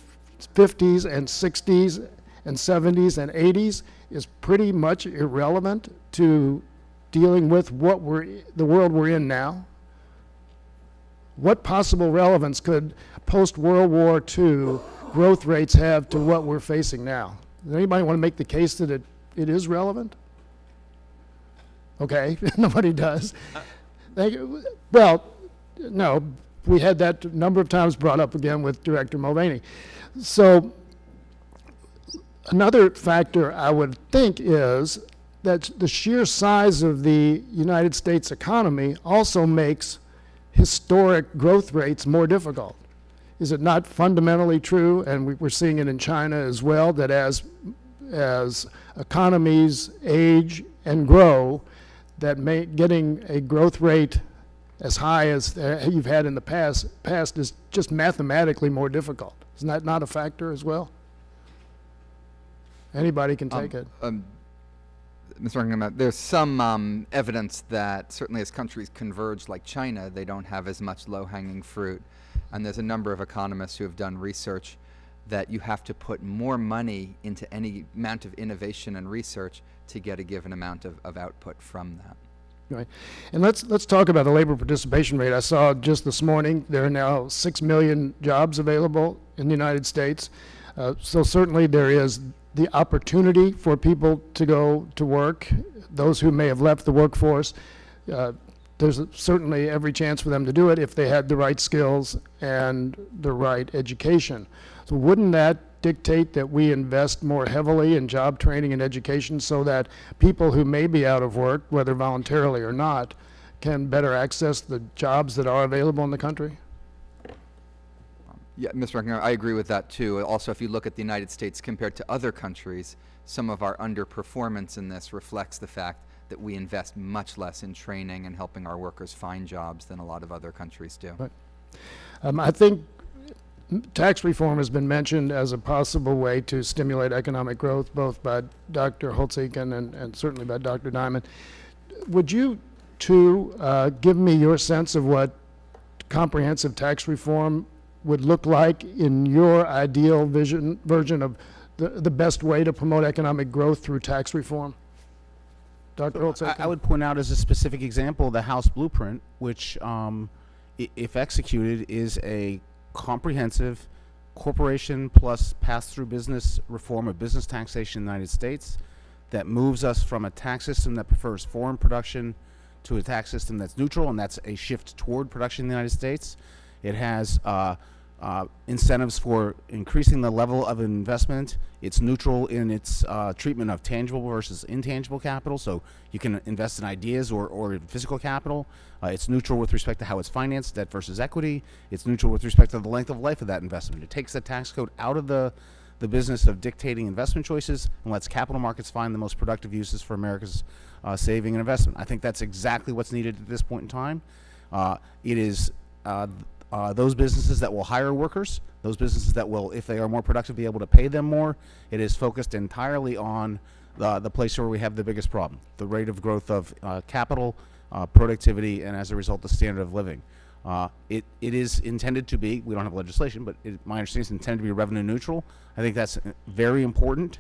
50s and 60s and 70s and 80s is pretty much irrelevant to dealing with the world we're in now? What possible relevance could post-World War II growth rates have to what we're facing now? Does anybody want to make the case that it is relevant? Okay, nobody does. Thank you. Well, no, we had that a number of times brought up again with Director Mulvaney. So another factor I would think is that the sheer size of the United States economy also makes historic growth rates more difficult. Is it not fundamentally true, and we're seeing it in China as well, that as economies age and grow, that getting a growth rate as high as you've had in the past is just mathematically more difficult? Isn't that not a factor as well? Anybody can take it. Mr. Ranking, there's some evidence that certainly as countries converge like China, they don't have as much low-hanging fruit. And there's a number of economists who have done research that you have to put more money into any amount of innovation and research to get a given amount of output from that. Right. And let's talk about the labor participation rate. I saw just this morning there are now 6 million jobs available in the United States. So certainly there is the opportunity for people to go to work, those who may have left the workforce. There's certainly every chance for them to do it if they had the right skills and the right education. So wouldn't that dictate that we invest more heavily in job training and education so that people who may be out of work, whether voluntarily or not, can better access the jobs that are available in the country? Yeah, Mr. Ranking, I agree with that too. Also, if you look at the United States compared to other countries, some of our underperformance in this reflects the fact that we invest much less in training and helping our workers find jobs than a lot of other countries do. Right. I think tax reform has been mentioned as a possible way to stimulate economic growth, both by Dr. Holtz-Eakin and certainly by Dr. Diamond. Would you, too, give me your sense of what comprehensive tax reform would look like in your ideal version of the best way to promote economic growth through tax reform? Dr. Holtz-Eakin? I would point out as a specific example the House Blueprint, which, if executed, is a comprehensive corporation plus pass-through business reform of business taxation in the United States that moves us from a tax system that prefers foreign production to a tax system that's neutral, and that's a shift toward production in the United States. It has incentives for increasing the level of investment. It's neutral in its treatment of tangible versus intangible capital, so you can invest in ideas or in physical capital. It's neutral with respect to how it's financed, debt versus equity. It's neutral with respect to the length of life of that investment. It takes the tax code out of the business of dictating investment choices and lets capital markets find the most productive uses for America's saving and investment. I think that's exactly what's needed at this point in time. It is those businesses that will hire workers, those businesses that will, if they are more productive, be able to pay them more. It is focused entirely on the place where we have the biggest problem, the rate of growth of capital, productivity, and as a result, the standard of living. It is intended to be, we don't have legislation, but my understanding is intended to be revenue neutral. I think that's very important.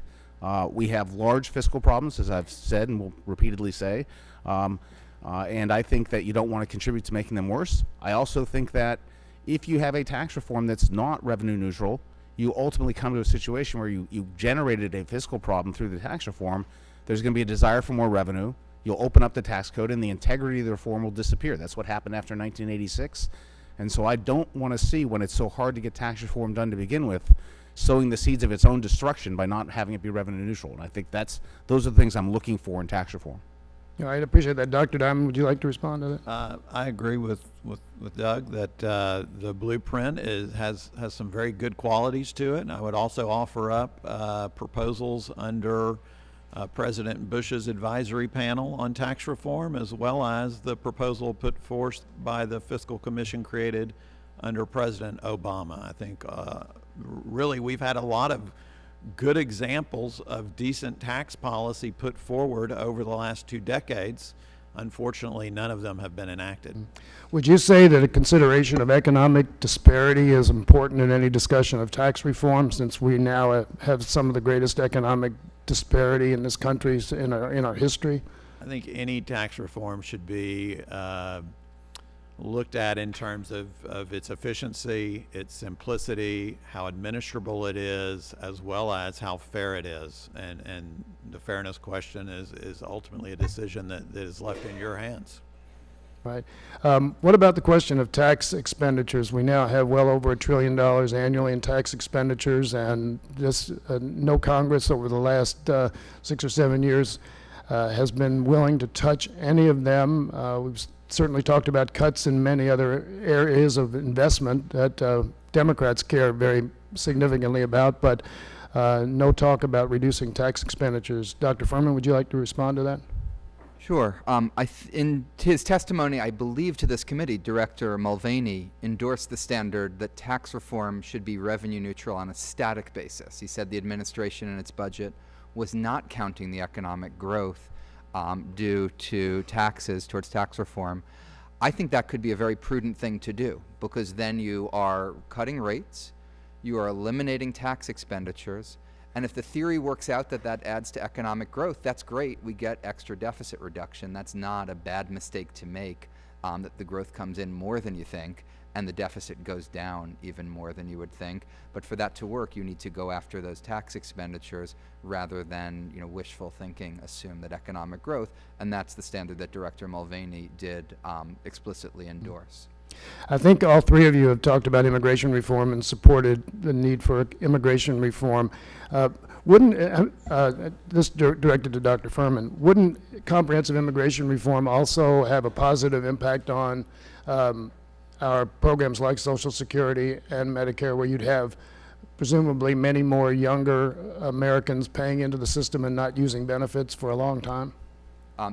We have large fiscal problems, as I've said and will repeatedly say, and I think that you don't want to contribute to making them worse. I also think that if you have a tax reform that's not revenue neutral, you ultimately come to a situation where you generated a fiscal problem through the tax reform. There's going to be a desire for more revenue. You'll open up the tax code and the integrity of the reform will disappear. That's what happened after 1986. And so I don't want to see, when it's so hard to get tax reform done to begin with, sowing the seeds of its own destruction by not having it be revenue neutral. And I think those are the things I'm looking for in tax reform. All right, I appreciate that. Dr. Diamond, would you like to respond to that? I agree with Doug that the blueprint has some very good qualities to it. And I would also offer up proposals under President Bush's advisory panel on tax reform, as well as the proposal put forth by the Fiscal Commission created under President Obama. I think really we've had a lot of good examples of decent tax policy put forward over the last 2 decades. Unfortunately, none of them have been enacted. Would you say that a consideration of economic disparity is important in any discussion of tax reform, since we now have some of the greatest economic disparity in this country in our history? I think any tax reform should be looked at in terms of its efficiency, its simplicity, how administrable it is, as well as how fair it is. And the fairness question is ultimately a decision that is left in your hands. Right. What about the question of tax expenditures? We now have well over $1 trillion annually in tax expenditures, and just no Congress over the last 6 or 7 years has been willing to touch any of them. We've certainly talked about cuts in many other areas of investment that Democrats care very significantly about, but no talk about reducing tax expenditures. Dr. Furman, would you like to respond to that? Sure. In his testimony, I believe, to this committee, Director Mulvaney endorsed the standard that tax reform should be revenue neutral on a static basis. He said the administration in its budget was not counting the economic growth due to taxes towards tax reform. I think that could be a very prudent thing to do, because then you are cutting rates, you are eliminating tax expenditures, and if the theory works out that that adds to economic growth, that's great. We get extra deficit reduction. That's not a bad mistake to make, that the growth comes in more than you think and the deficit goes down even more than you would think. But for that to work, you need to go after those tax expenditures rather than, wishful thinking, assume that economic growth, and that's the standard that Director Mulvaney did explicitly endorse. I think all three of you have talked about immigration reform and supported the need for immigration reform. This directed to Dr. Furman, wouldn't comprehensive immigration reform also have a positive impact on our programs like Social Security and Medicare, where you'd have presumably many more younger Americans paying into the system and not using benefits for a long time?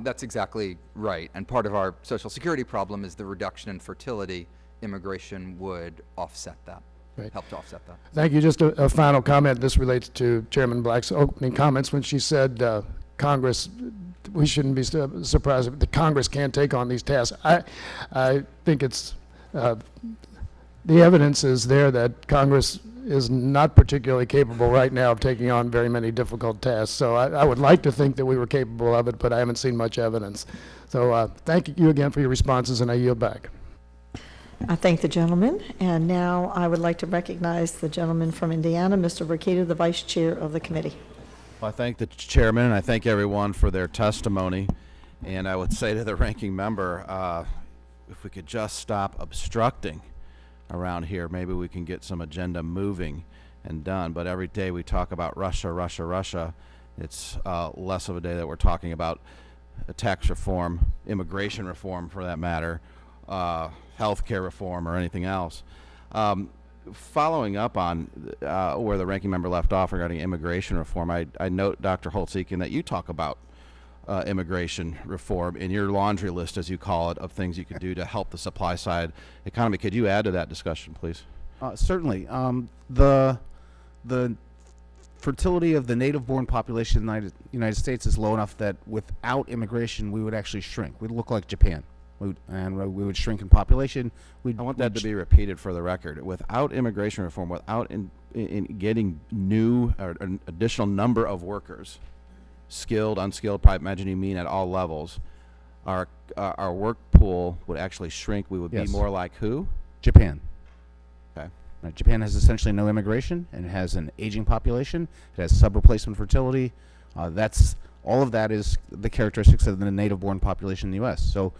That's exactly right. And part of our Social Security problem is the reduction in fertility. Immigration would offset that, Right. help to offset that. Thank you. Just a final comment. This relates to Chairman Black's opening comments when she said Congress, we shouldn't be surprised if the Congress can't take on these tasks. I think it's the evidence is there that Congress is not particularly capable right now of taking on very many difficult tasks. So I would like to think that we were capable of it, but I haven't seen much evidence. So thank you again for your responses, and I yield back. I thank the gentleman, and now I would like to recognize the gentleman from Indiana, Mr. Verkeda, the Vice Chair of the committee. Well, I thank the chairman, and I thank everyone for their testimony. And I would say to the ranking member, if we could just stop obstructing around here, maybe we can get some agenda moving and done. But every day we talk about Russia, Russia, Russia. It's less of a day that we're talking about tax reform, immigration reform for that matter, healthcare reform, or anything else. Following up on where the ranking member left off regarding immigration reform, I note, Dr. Holtz-Eakin, that you talk about immigration reform in your laundry list, as you call it, of things you could do to help the supply side economy. Could you add to that discussion, please? Certainly. The fertility of the native-born population in the United States is low enough that without immigration, we would actually shrink. We'd look like Japan. We would shrink in population. I want that to be repeated for the record. Without immigration reform, without in getting new or an additional number of workers, skilled, unskilled, I imagine you mean at all levels, our work pool would actually shrink. We would Yes. be more like who? Japan. Okay. Japan has essentially no immigration, and it has an aging population. It has sub-replacement fertility. All of that is the characteristics of the native-born population in the U.S. So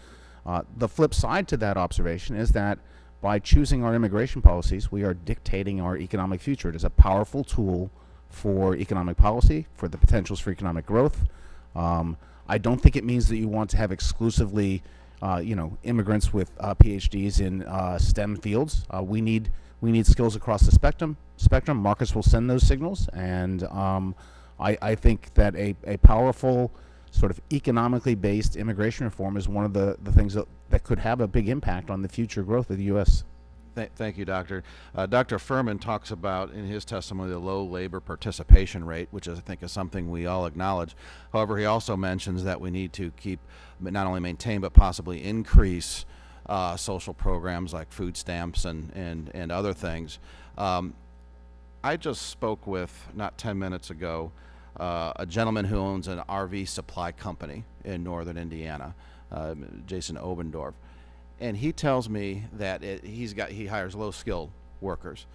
the flip side to that observation is that by choosing our immigration policies, we are dictating our economic future. It is a powerful tool for economic policy, for the potentials for economic growth. I don't think it means that you want to have exclusively, immigrants with Ph.D.s in STEM fields. We need skills across the spectrum. Markets will send those signals, and I think that a powerful sort of economically based immigration reform is one of the things that could have a big impact on the future growth of the U.S. Thank you, Doctor. Dr. Furman talks about in his testimony the low labor participation rate, which I think is something we all acknowledge. However, he also mentions that we need to keep, not only maintain, but possibly increase social programs like food stamps and other things. I just spoke with, not 10 minutes ago, a gentleman who owns an RV supply company in northern Indiana, Jason Obendorf. And he tells me that he hires low-skilled workers,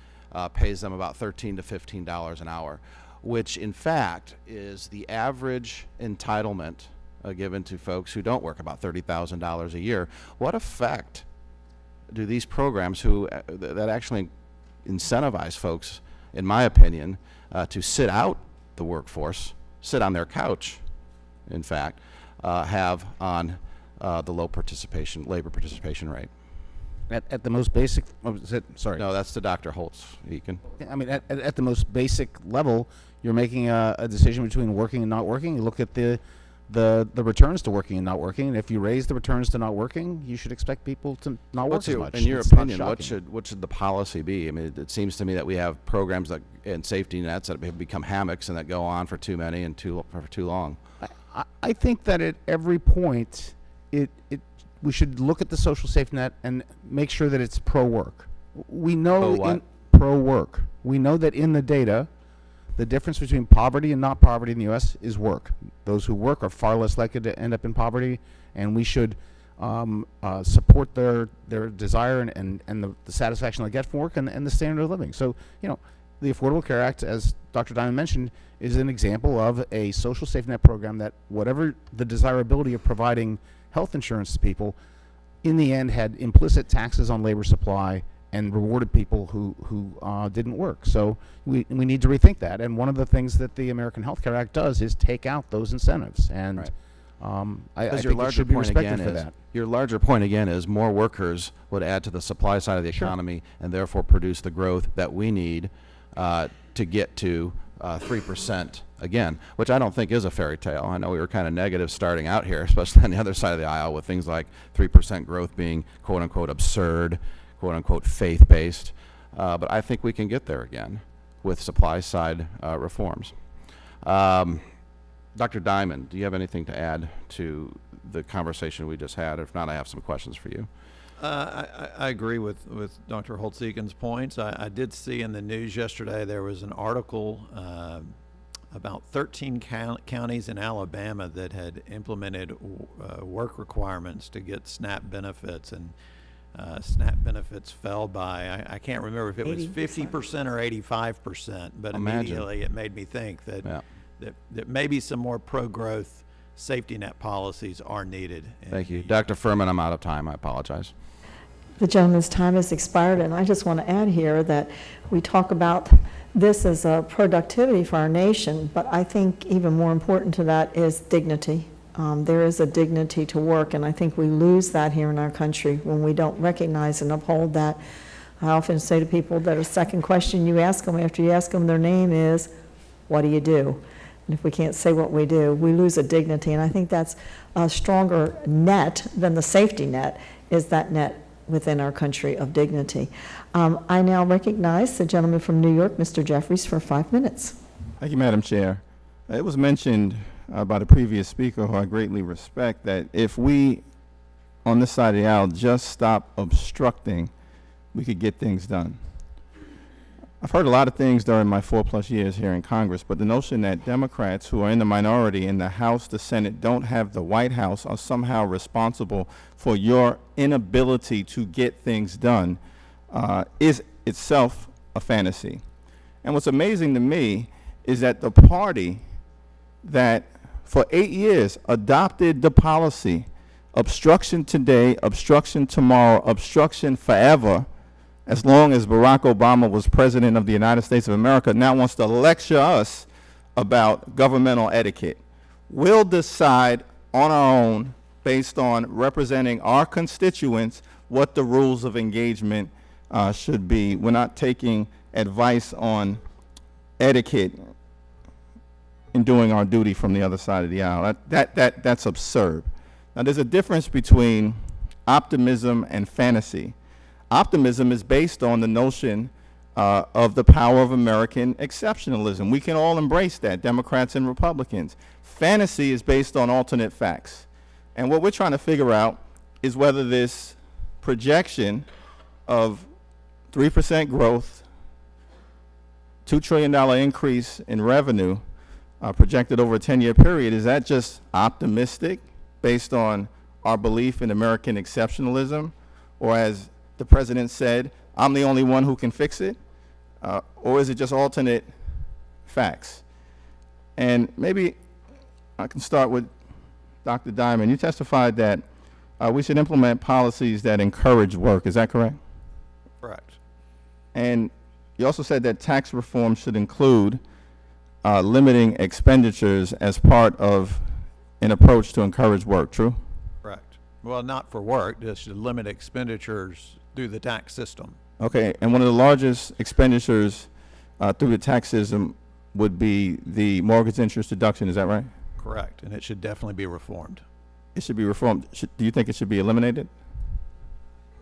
pays them about $13 to $15 an hour, which in fact is the average entitlement given to folks who don't work, about $30,000 a year. What effect do these programs that actually incentivize folks, in my opinion, to sit out the workforce, sit on their couch, in fact, have on the low labor participation rate? At the most basic, sorry. No, that's the Dr. Holtz-Eakin. I mean, at the most basic level, you're making a decision between working and not working. You look at the returns to working and not working, and if you raise the returns to not working, you should expect people to not work as much. In your It's not opinion, what shocking. should the policy be? I mean, it seems to me that we have programs and safety nets that have become hammocks and that go on for too many and for too long. I think that at every point, we should look at the social safety net and make sure that it's pro-work. We know pro-work. We know that in the data, the difference between poverty and not poverty in the U.S. is work. Those who work are far less likely to end up in poverty, and we should support their desire and the satisfaction they get from work and the standard of living. So, the Affordable Care Act, as Dr. Diamond mentioned, is an example of a social safety net program that, whatever the desirability of providing health insurance to people, in the end had implicit taxes on labor supply and rewarded people who didn't work. So we need to rethink that. And one of the things that the American Health Care Act does is take out those incentives. And Right. I Because think it should be respected for that. Your larger point again is more workers would add to the supply side of the economy and therefore produce the growth that we need to get to 3% again, which I don't think is a fairy tale. I know we were kind of negative starting out here, especially on the other side of the aisle, with things like 3% growth being quote unquote absurd, quote unquote faith-based. But I think we can get there again with supply side reforms. Dr. Diamond, do you have anything to add to the conversation we just had? If not, I have some questions for you. I agree with Dr. Holtz-Eakin's points. I did see in the news yesterday there was an article about 13 counties in Alabama that had implemented work requirements to get SNAP benefits, and SNAP benefits fell by, I can't remember if it was 50% or 85%, but immediately it made me think that, that maybe some more pro-growth safety net policies are needed. Thank you. Dr. Furman, I'm out of time. I apologize. The gentleman's time has expired, and I just want to add here that we talk about this as a productivity for our nation, but I think even more important to that is dignity. There is a dignity to work, and I think we lose that here in our country when we don't recognize and uphold that. I often say to people that a second question you ask them after you ask them their name is, what do you do? And if we can't say what we do, we lose a dignity, and I think that's a stronger net than the safety net, is that net within our country of dignity. I now recognize the gentleman from New York, Mr. Jeffries, for 5 minutes. Thank you, Madam Chair. It was mentioned by the previous speaker, who I greatly respect, that if we on this side of the aisle just stop obstructing, we could get things done. I've heard a lot of things during my 4+ years here in Congress, but the notion that Democrats who are in the minority in the House, the Senate, don't have the White House are somehow responsible for your inability to get things done is itself a fantasy. And what's amazing to me is that the party that for 8 years adopted the policy, obstruction today, obstruction tomorrow, obstruction forever, as long as Barack Obama was president of the United States of America, now wants to lecture us about governmental etiquette. We'll decide on our own, based on representing our constituents, what the rules of engagement should be. We're not taking advice on etiquette in doing our duty from the other side of the aisle. That's absurd. Now, there's a difference between optimism and fantasy. Optimism is based on the notion of the power of American exceptionalism. We can all embrace that, Democrats and Republicans. Fantasy is based on alternate facts. And what we're trying to figure out is whether this projection of 3% growth, $2 trillion increase in revenue projected over a 10-year period, is that just optimistic based on our belief in American exceptionalism, or as the president said, I'm the only one who can fix it, or is it just alternate facts? And maybe I can start with Dr. Diamond. You testified that we should implement policies that encourage work. Is that correct? Correct. And you also said that tax reform should include limiting expenditures as part of an approach to encourage work. True? Correct. Well, not for work, just to limit expenditures through the tax system. Okay, and one of the largest expenditures through the tax system would be the mortgage interest deduction. Is that right? Correct, and it should definitely be reformed. It should be reformed. Do you think it should be eliminated?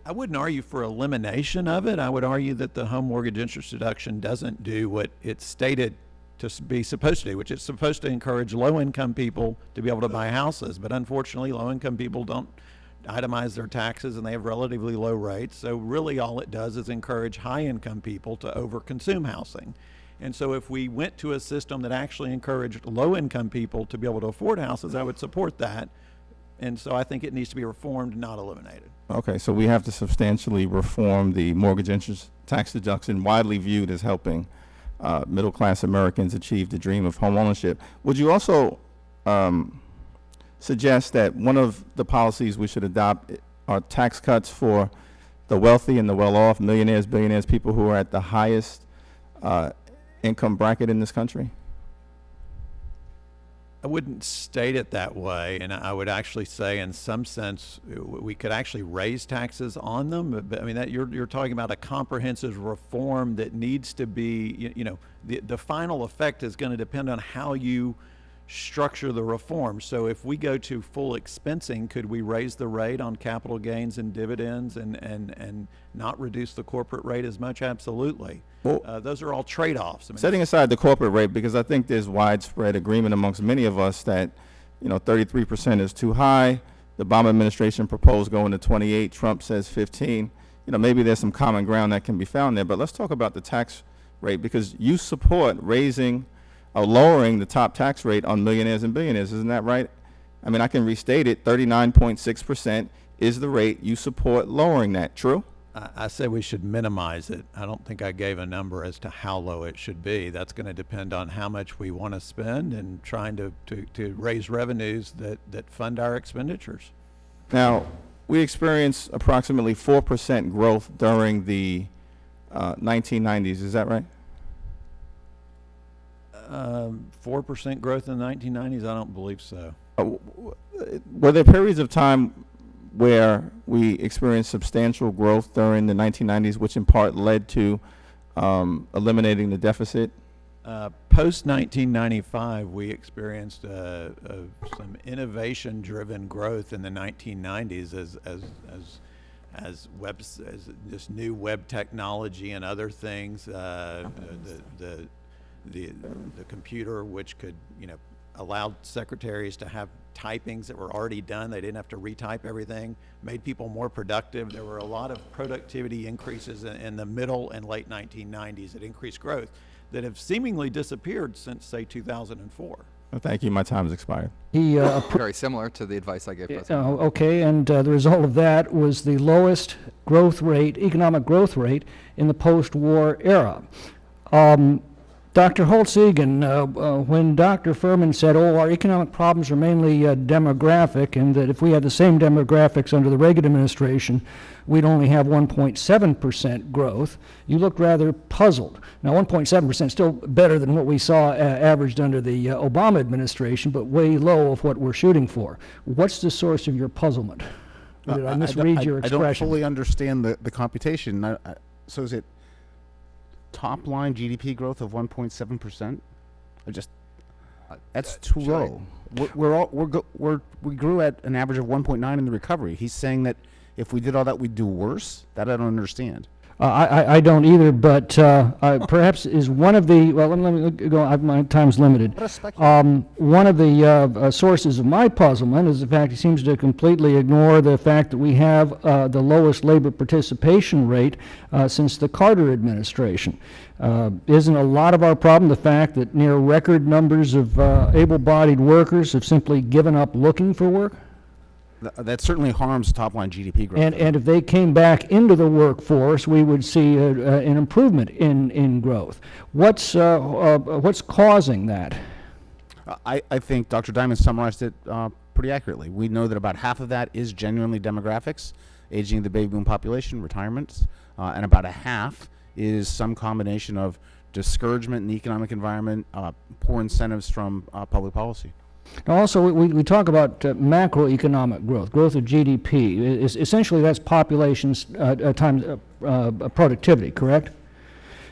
I wouldn't argue for elimination of it. I would argue that the home mortgage interest deduction doesn't do what it's stated to be supposed to do, which is supposed to encourage low-income people to be able to buy houses. But unfortunately, low-income people don't itemize their taxes, and they have relatively low rates. So really all it does is encourage high-income people to overconsume housing. And so if we went to a system that actually encouraged low-income people to be able to afford houses, I would support that. And so I think it needs to be reformed, not eliminated. Okay, so we have to substantially reform the mortgage interest tax deduction, widely viewed as helping middle-class Americans achieve the dream of home ownership. Would you also suggest that one of the policies we should adopt are tax cuts for the wealthy and the well-off, millionaires, billionaires, people who are at the highest income bracket in this country? I wouldn't state it that way, and I would actually say, in some sense, we could actually raise taxes on them. But I mean, that you're talking about a comprehensive reform that needs to be, the final effect is going to depend on how you structure the reform. So if we go to full expensing, could we raise the rate on capital gains and dividends and not reduce the corporate rate as much? Absolutely. Well, those are all trade-offs. I mean, setting aside the corporate rate, because I think there's widespread agreement amongst many of us that 33% is too high, The Obama administration proposed going to 28. Trump says 15. You know, maybe there's some common ground that can be found there. But let's talk about the tax rate, because you support raising or lowering the top tax rate on millionaires and billionaires. Isn't that right? I mean, I can restate it. 39.6% is the rate. You support lowering that. True? I said we should minimize it. I don't think I gave a number as to how low it should be. That's going to depend on how much we want to spend and trying to raise revenues that fund our expenditures. Now, we experienced approximately 4% growth during the 1990s. Is that right? 4% growth in the 1990s? I don't believe so. Were there periods of time where we experienced substantial growth during the 1990s, which in part led to eliminating the deficit? Post 1995, we experienced some innovation-driven growth in the 1990s as this new web technology and other things. The computer, which could, you know, allowed secretaries to have typings that were already done. They didn't have to retype everything, made people more productive. There were a lot of productivity increases in the middle and late 1990s that increased growth that have seemingly disappeared since, say, 2004. Well, thank you. My time has expired. Very similar to the advice I gave President. Okay, and the result of that was the lowest growth rate, economic growth rate, in the post-war era. Dr. Holtz-Eakin, when Dr. Furman said, our economic problems are mainly demographic, and that if we had the same demographics under the Reagan administration, we'd only have 1.7% growth, you looked rather puzzled. Now, 1.7% is still better than what we saw averaged under the Obama administration, but way low of what we're shooting for. What's the source of your puzzlement? Or did I misread your expression? I don't fully understand the computation. So is it top line GDP growth of 1.7%? That's too low. We grew at an average of 1.9 in the recovery. He's saying that if we did all that, we'd do worse. That I don't understand. I don't either, but perhaps is one of the, well, let me go, my time's limited. One of the sources of my puzzlement is the fact he seems to completely ignore the fact that we have the lowest labor participation rate since the Carter administration. Isn't a lot of our problem the fact that near record numbers of able-bodied workers have simply given up looking for work? That certainly harms top-line GDP growth. And if they came back into the workforce, we would see an improvement in growth. What's causing that? I think Dr. Diamond summarized it pretty accurately. We know that about half of that is genuinely demographics, aging of the baby boom population, retirements, and about a half is some combination of discouragement in the economic environment, poor incentives from public policy. Now also, we talk about macroeconomic growth of GDP. Essentially, that's populations times productivity, correct?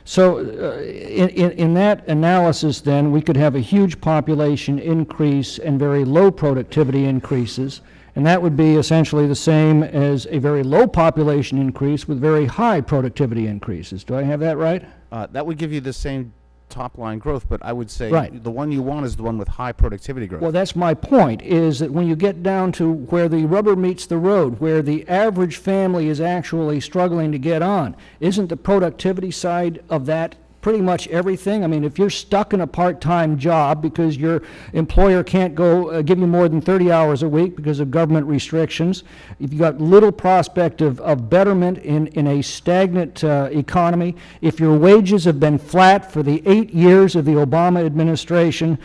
So in that analysis, then, we could have a huge population increase and very low productivity increases, and that would be essentially the same as a very low population increase with very high productivity increases. Do I have that right? That would give you the same top-line growth, but I would say right. The one you want is the one with high productivity growth. Well, that's my point, is that when you get down to where the rubber meets the road, where the average family is actually struggling to get on, isn't the productivity side of that pretty much everything? I mean, if you're stuck in a part-time job because your employer can't go give you more than 30 hours a week because of government restrictions, if you've got little prospect of betterment in a stagnant economy, if your wages have been flat for the 8 years of the Obama administration,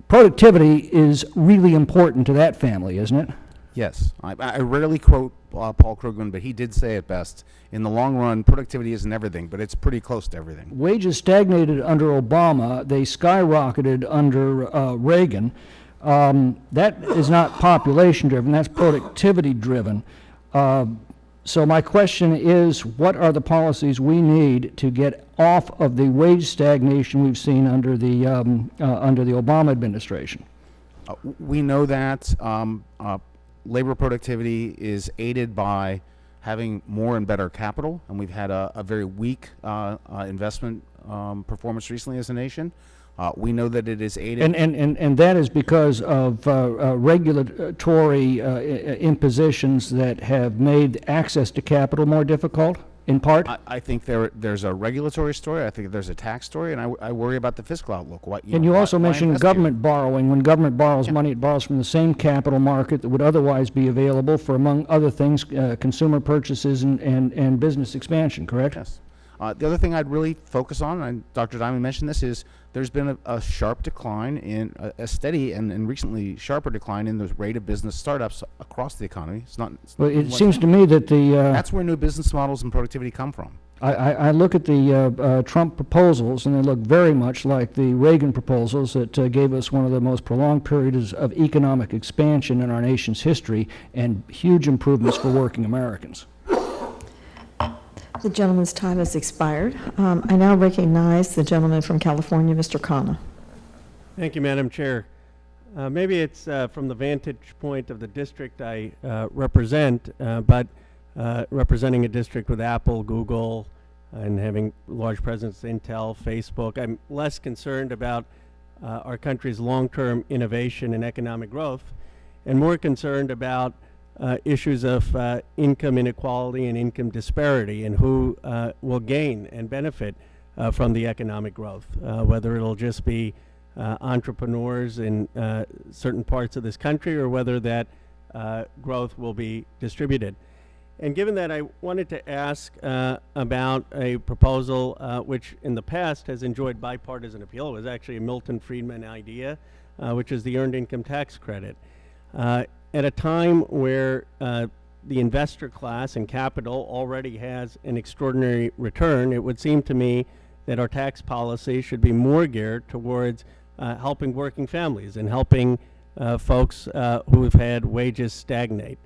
productivity is really important to that family, isn't it? Yes. I rarely quote Paul Krugman, but he did say it best. In the long run, productivity isn't everything, but it's pretty close to everything. Wages stagnated under Obama. They skyrocketed under Reagan. That is not population-driven. That's productivity-driven. So my question is, what are the policies we need to get off of the wage stagnation we've seen under the Obama administration? We know that labor productivity is aided by having more and better capital, and we've had a very weak investment performance recently as a nation. We know that it is aided. And that is because of regulatory impositions that have made access to capital more difficult, in part? I think there's a regulatory story. I think there's a tax story, and I worry about the fiscal outlook. And you also mentioned invest here? government borrowing. When government borrows money, it borrows from the same capital market that would otherwise be available for, among other things, consumer purchases and business expansion, correct? Yes. The other thing I'd really focus on, and Dr. Diamond mentioned this, is there's been a sharp decline in a steady and recently sharper decline in the rate of business startups across the economy. Well, it seems to me that that's where new business models and productivity come from. I look at the Trump proposals, and they look very much like the Reagan proposals that gave us one of the most prolonged periods of economic expansion in our nation's history and huge improvements for working Americans. The gentleman's time has expired. I now recognize the gentleman from California, Mr. Khanna. Thank you, Madam Chair. Maybe it's from the vantage point of the district I represent, but representing a district with Apple, Google, and having large presence in Intel, Facebook, I'm less concerned about our country's long-term innovation and economic growth, and more concerned about issues of income inequality and income disparity, and who will gain and benefit from the economic growth, whether it'll just be entrepreneurs in certain parts of this country, or whether that growth will be distributed. And given that, I wanted to ask about a proposal which in the past has enjoyed bipartisan appeal. It was actually a Milton Friedman idea, which is the Earned Income Tax Credit. At a time where the investor class and capital already has an extraordinary return, it would seem to me that our tax policy should be more geared towards helping working families and helping folks who have had wages stagnate.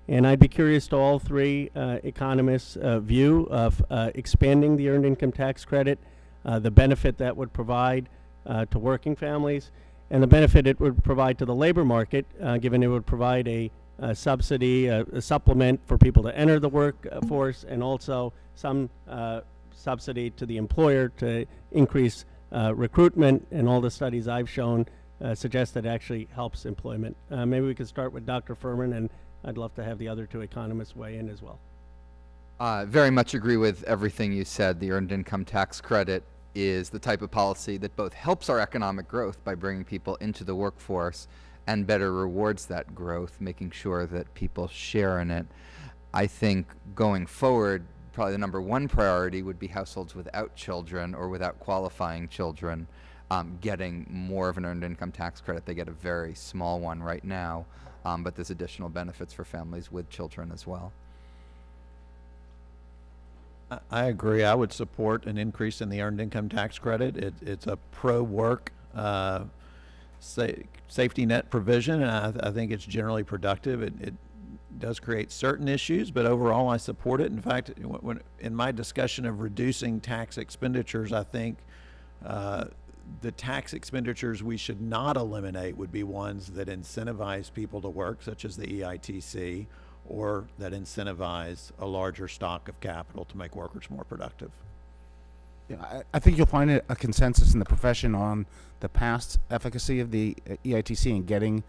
And I'd be curious to all three economists' view of expanding the Earned Income Tax Credit, the benefit that would provide to working families, and the benefit it would provide to the labor market, given it would provide a subsidy, a supplement for people to enter the workforce, and also some subsidy to the employer to increase recruitment. And all the studies I've shown suggest that actually helps employment. Maybe we could start with Dr. Furman, and I'd love to have the other two economists weigh in as well. Very much agree with everything you said. The Earned Income Tax Credit is the type of policy that both helps our economic growth by bringing people into the workforce and better rewards that growth, making sure that people share in it. I think going forward, probably the number one priority would be households without children or without qualifying children getting more of an Earned Income Tax Credit. They get a very small one right now, but there's additional benefits for families with children as well. I agree. I would support an increase in the Earned Income Tax Credit. It's a pro-work safety net provision, and I think it's generally productive. It does create certain issues, but overall I support it. In fact, in my discussion of reducing tax expenditures, I think the tax expenditures we should not eliminate would be ones that incentivize people to work, such as the EITC, or that incentivize a larger stock of capital to make workers more productive. Yeah, I think you'll find a consensus in the profession on the past efficacy of the EITC in getting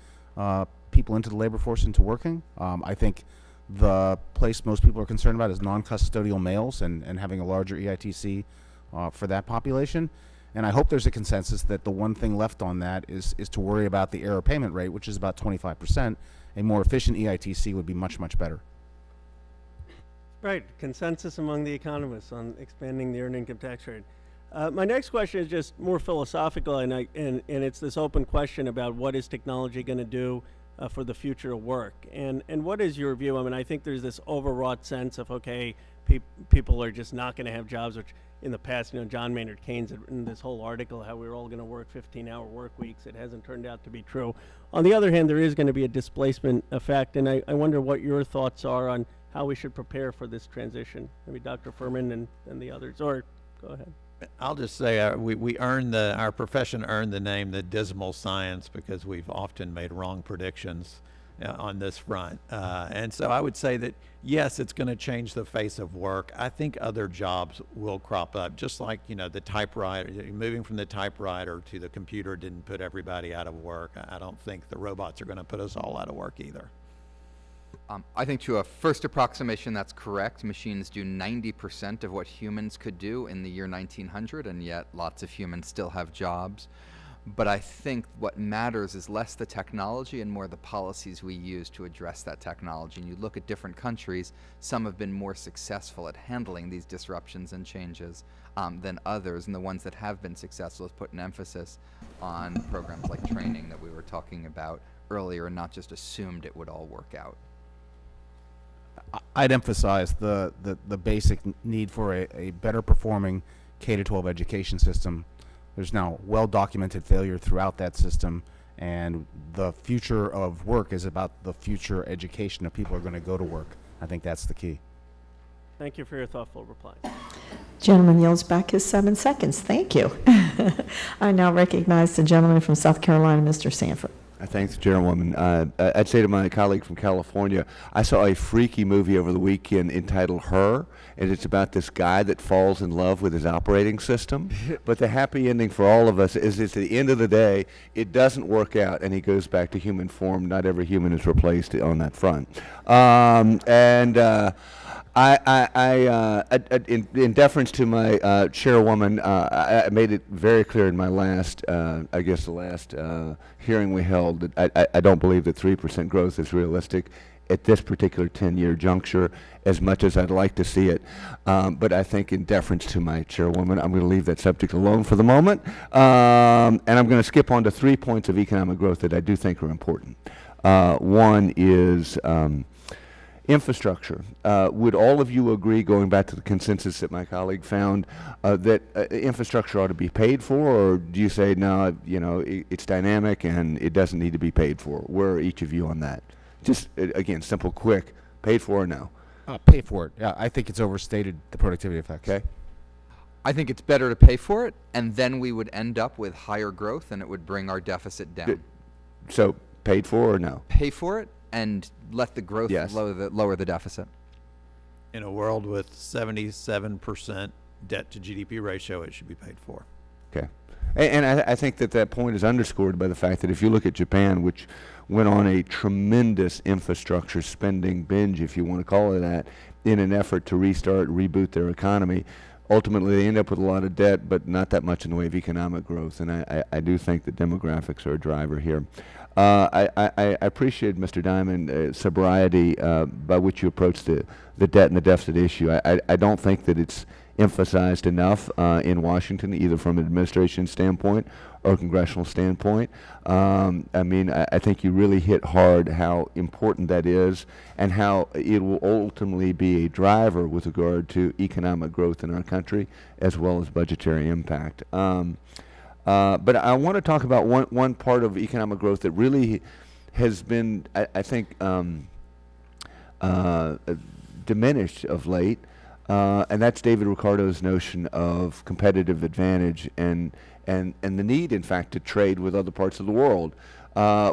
people into the labor force into working. I think the place most people are concerned about is non-custodial males and having a larger EITC for that population. And I hope there's a consensus that the one thing left on that is to worry about the error payment rate, which is about 25%. A more efficient EITC would be much, much better. Right, consensus among the economists on expanding the Earned Income Tax Rate. My next question is just more philosophical, and it's this open question about what is technology going to do for the future of work, and what is your view? I mean, I think there's this overwrought sense of, okay, people are just not going to have jobs, which in the past, John Maynard Keynes had written this whole article how we were all going to work 15-hour work weeks. It hasn't turned out to be true. On the other hand, there is going to be a displacement effect, and I wonder what your thoughts are on how we should prepare for this transition. Maybe Dr. Furman and the others, or go ahead. I'll just say our profession earned the name the dismal science because we've often made wrong predictions. on this front. And so I would say that, yes, it's going to change the face of work. I think other jobs will crop up, just like, the typewriter, moving from the typewriter to the computer didn't put everybody out of work. I don't think the robots are going to put us all out of work either. I think to a first approximation, that's correct. Machines do 90% of what humans could do in the year 1900, and yet lots of humans still have jobs. But I think what matters is less the technology and more the policies we use to address that technology. And you look at different countries, some have been more successful at handling these disruptions and changes than others. And the ones that have been successful have put an emphasis on programs like training that we were talking about earlier, and not just assumed it would all work out. I'd emphasize the basic need for a better performing K-12 education system. There's now well-documented failure throughout that system, and the future of work is about the future education of people who are going to go to work. I think that's the key. Thank you for your thoughtful reply. Gentleman yields back his 7 seconds. Thank you. I now recognize the gentleman from South Carolina, Mr. Sanford. I thank the Chairwoman. I'd say to my colleague from California, I saw a freaky movie over the weekend entitled Her, and it's about this guy that falls in love with his operating system. But the happy ending for all of us is at the end of the day, it doesn't work out, and he goes back to human form. Not every human is replaced on that front. In deference to my chairwoman, I made it very clear in my last, the last hearing we held that I don't believe that 3% growth is realistic at this particular 10-year juncture, as much as I'd like to see it. But I think in deference to my chairwoman, I'm going to leave that subject alone for the moment. And I'm going to skip on to 3 points of economic growth that I do think are important. One is infrastructure. Would all of you agree, going back to the consensus that my colleague found, that infrastructure ought to be paid for, or do you say, no, it's dynamic and it doesn't need to be paid for? Where are each of you on that? Just, again, simple, quick, paid for or no? Pay for it. Yeah, I think it's overstated the productivity effects. Okay. I think it's better to pay for it, and then we would end up with higher growth, and it would bring our deficit down. So, paid for or no? Pay for it and let the growth Yes. lower the deficit. In a world with 77% debt to GDP ratio, it should be paid for. Okay. And I think that point is underscored by the fact that if you look at Japan, which went on a tremendous infrastructure spending binge, if you want to call it that, in an effort to restart and reboot their economy, ultimately they end up with a lot of debt, but not that much in the way of economic growth. And I do think that demographics are a driver here. I appreciate, Mr. Diamond, sobriety by which you approach the debt and the deficit issue. I don't think that it's emphasized enough in Washington, either from an administration standpoint or congressional standpoint. I think you really hit hard how important that is and how it will ultimately be a driver with regard to economic growth in our country as well as budgetary impact. But I want to talk about one part of economic growth that really has been, I think, diminished of late, and that's David Ricardo's notion of competitive advantage and the need, in fact, to trade with other parts of the world.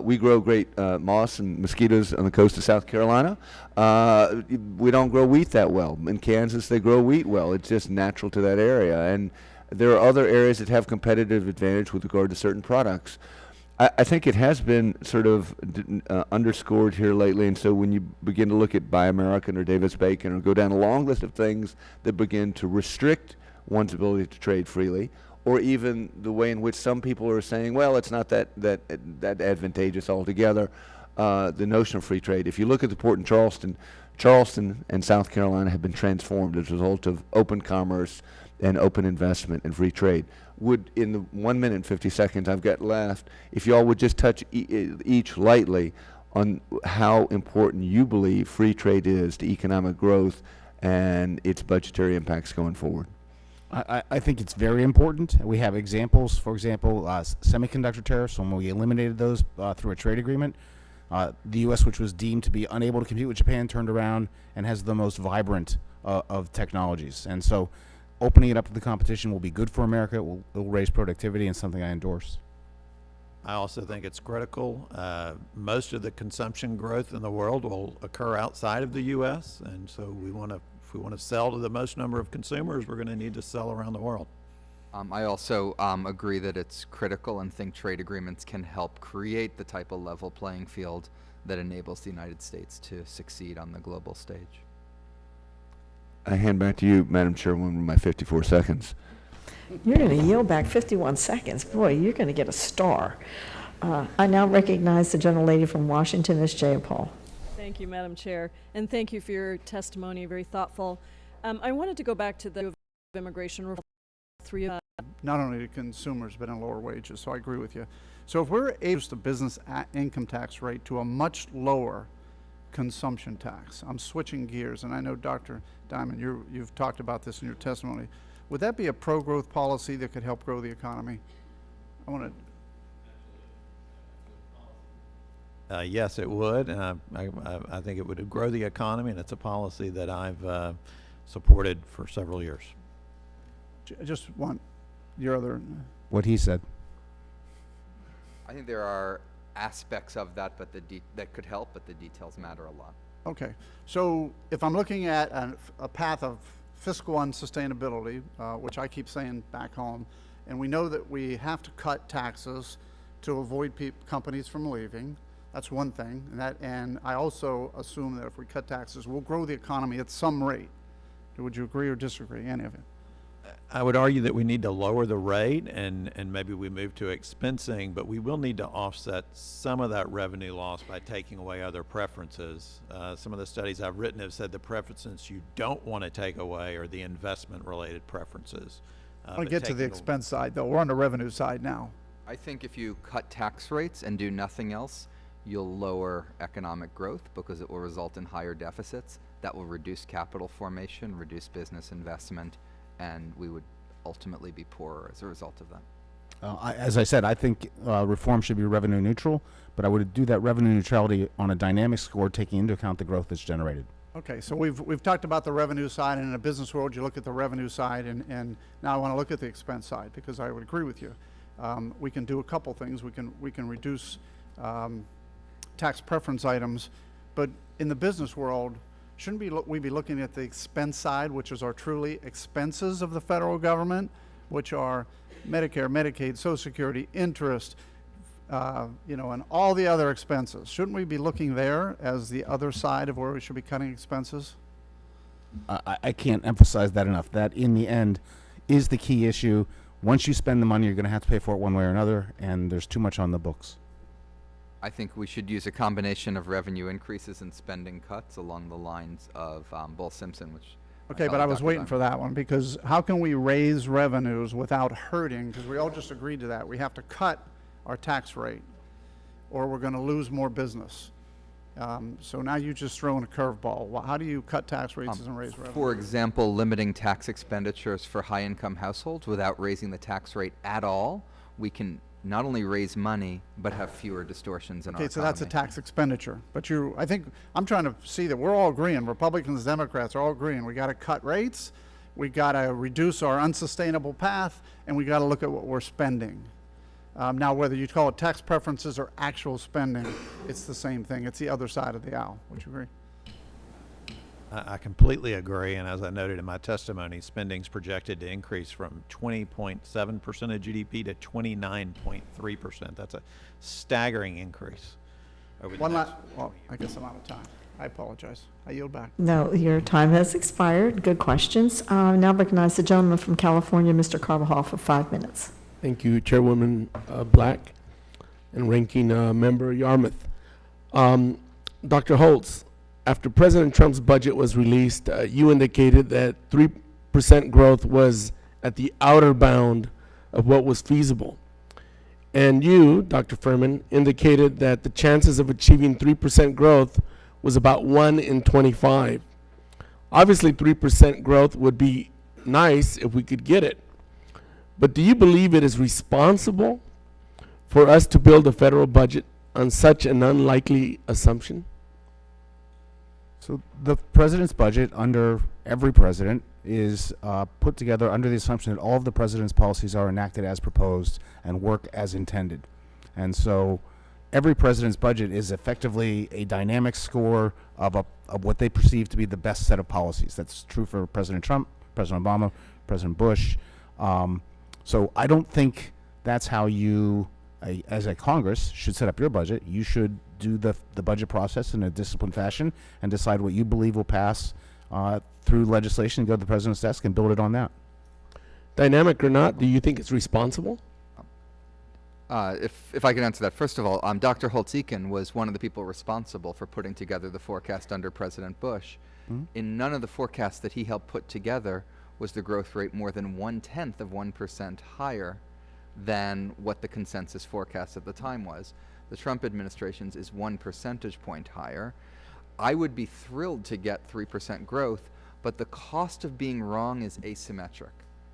We grow great moss and mosquitoes on the coast of South Carolina. We don't grow wheat that well. In Kansas, they grow wheat well. It's just natural to that area. And there are other areas that have competitive advantage with regard to certain products. I think it has been sort of underscored here lately, and so when you begin to look at Buy American or Davis-Bacon or go down a long list of things that begin to restrict one's ability to trade freely, or even the way in which some people are saying, well, it's not that advantageous altogether, the notion of free trade. If you look at the port in Charleston and South Carolina have been transformed as a result of open commerce and open investment and free trade. Would, in the 1 minute and 50 seconds I've got left, if you all would just touch each lightly on how important you believe free trade is to economic growth and its budgetary impacts going forward. I think it's very important. We have examples, for example, semiconductor tariffs, when we eliminated those through a trade agreement. The U.S., which was deemed to be unable to compete with Japan, turned around and has the most vibrant of technologies. And so opening it up to the competition will be good for America. It will raise productivity, and something I endorse. I also think it's critical. Most of the consumption growth in the world will occur outside of the U.S., and so if we want to sell to the most number of consumers, we're going to need to sell around the world. I also agree that it's critical and think trade agreements can help create the type of level playing field that enables the United States to succeed on the global stage. I hand back to you, Madam Chairwoman, with my 54 seconds. You're going to yield back 51 seconds. Boy, you're going to get a star. I now recognize the gentlelady from Washington, Ms. Jayapal. Thank you, Madam Chair, and thank you for your testimony, very thoughtful. I wanted to go back to the immigration reform. Not only to consumers, but in lower wages, so I agree with you. So if we're able to reduce the business income tax rate to a much lower consumption tax, I'm switching gears, and I know Dr. Diamond, you've talked about this in your testimony. Would that be a pro-growth policy that could help grow the economy? I want to. Yes, it would, and I think it would grow the economy, and it's a policy that I've supported for several years. Just want your other. What he said. I think there are aspects of that, but that could help, but the details matter a lot. Okay, so if I'm looking at a path of fiscal unsustainability, which I keep saying back home, and we know that we have to cut taxes to avoid companies from leaving. That's one thing, and I also assume that if we cut taxes, we'll grow the economy at some rate. Would you agree or disagree, any of you? I would argue that we need to lower the rate and maybe we move to expensing, but we will need to offset some of that revenue loss by taking away other preferences. Some of the studies I've written have said the preferences you don't want to take away are the investment-related preferences. I want to get to the expense side, though. We're on the revenue side now. I think if you cut tax rates and do nothing else, you'll lower economic growth because it will result in higher deficits. That will reduce capital formation, reduce business investment, and we would ultimately be poorer as a result of that. As I said, I think reform should be revenue neutral, but I would do that revenue neutrality on a dynamic score, taking into account the growth that's generated. Okay, so we've talked about the revenue side, and in a business world, you look at the revenue side, and now I want to look at the expense side because I would agree with you. We can do a couple things. We can reduce tax preference items, but in the business world, shouldn't we be looking at the expense side, which is our truly expenses of the federal government, which are Medicare, Medicaid, Social Security, interest, and all the other expenses? Shouldn't we be looking there as the other side of where we should be cutting expenses? I can't emphasize that enough. That, in the end, is the key issue. Once you spend the money, you're going to have to pay for it one way or another, and there's too much on the books. I think we should use a combination of revenue increases and spending cuts along the lines of Bull Simpson, which. Okay, but I was waiting for that one, because how can we raise revenues without hurting? Because we all just agreed to that. We have to cut our tax rate, or we're going to lose more business. So now you just throw in a curveball. How do you cut tax rates and raise revenue? For example, limiting tax expenditures for high-income households without raising the tax rate at all, we can not only raise money, but have fewer distortions in our economy. Okay, so that's a tax expenditure. But I think I'm trying to see that we're all agreeing, Republicans, Democrats are all agreeing. We got to cut rates, we got to reduce our unsustainable path, and we got to look at what we're spending. Now, whether you call it tax preferences or actual spending, it's the same thing. It's the other side of the aisle. Would you agree? I completely agree, and as I noted in my testimony, spending is projected to increase from 20.7% of GDP to 29.3%. That's a staggering increase over the next 4 well, I guess I'm out of time. I apologize. I yield back. No, your time has expired. Good questions. Now recognize the gentleman from California, Mr. Carvajal, for 5 minutes. Thank you, Chairwoman Black and Ranking Member Yarmouth. Dr. Holtz, after President Trump's budget was released, you indicated that 3% growth was at the outer bound of what was feasible. And you, Dr. Furman, indicated that the chances of achieving 3% growth was about 1 in 25. Obviously, 3% growth would be nice if we could get it. But do you believe it is responsible for us to build a federal budget on such an unlikely assumption? So the president's budget, under every president, is put together under the assumption that all of the president's policies are enacted as proposed and work as intended. And so every president's budget is effectively a dynamic score of what they perceive to be the best set of policies. That's true for President Trump, President Obama, President Bush. So I don't think that's how you, as a Congress, should set up your budget. You should do the budget process in a disciplined fashion and decide what you believe will pass through legislation, go to the president's desk and build it on that. Dynamic or not, do you think it's responsible? If I can answer that, first of all, Dr. Holtz-Eakin was one of the people responsible for putting together the forecast under President Bush. In none of the forecasts that he helped put together was the growth rate more than 0.1% higher than what the consensus forecast at the time was. The Trump administration's is 1 percentage point higher. I would be thrilled to get 3% growth, but the cost of being wrong is asymmetric.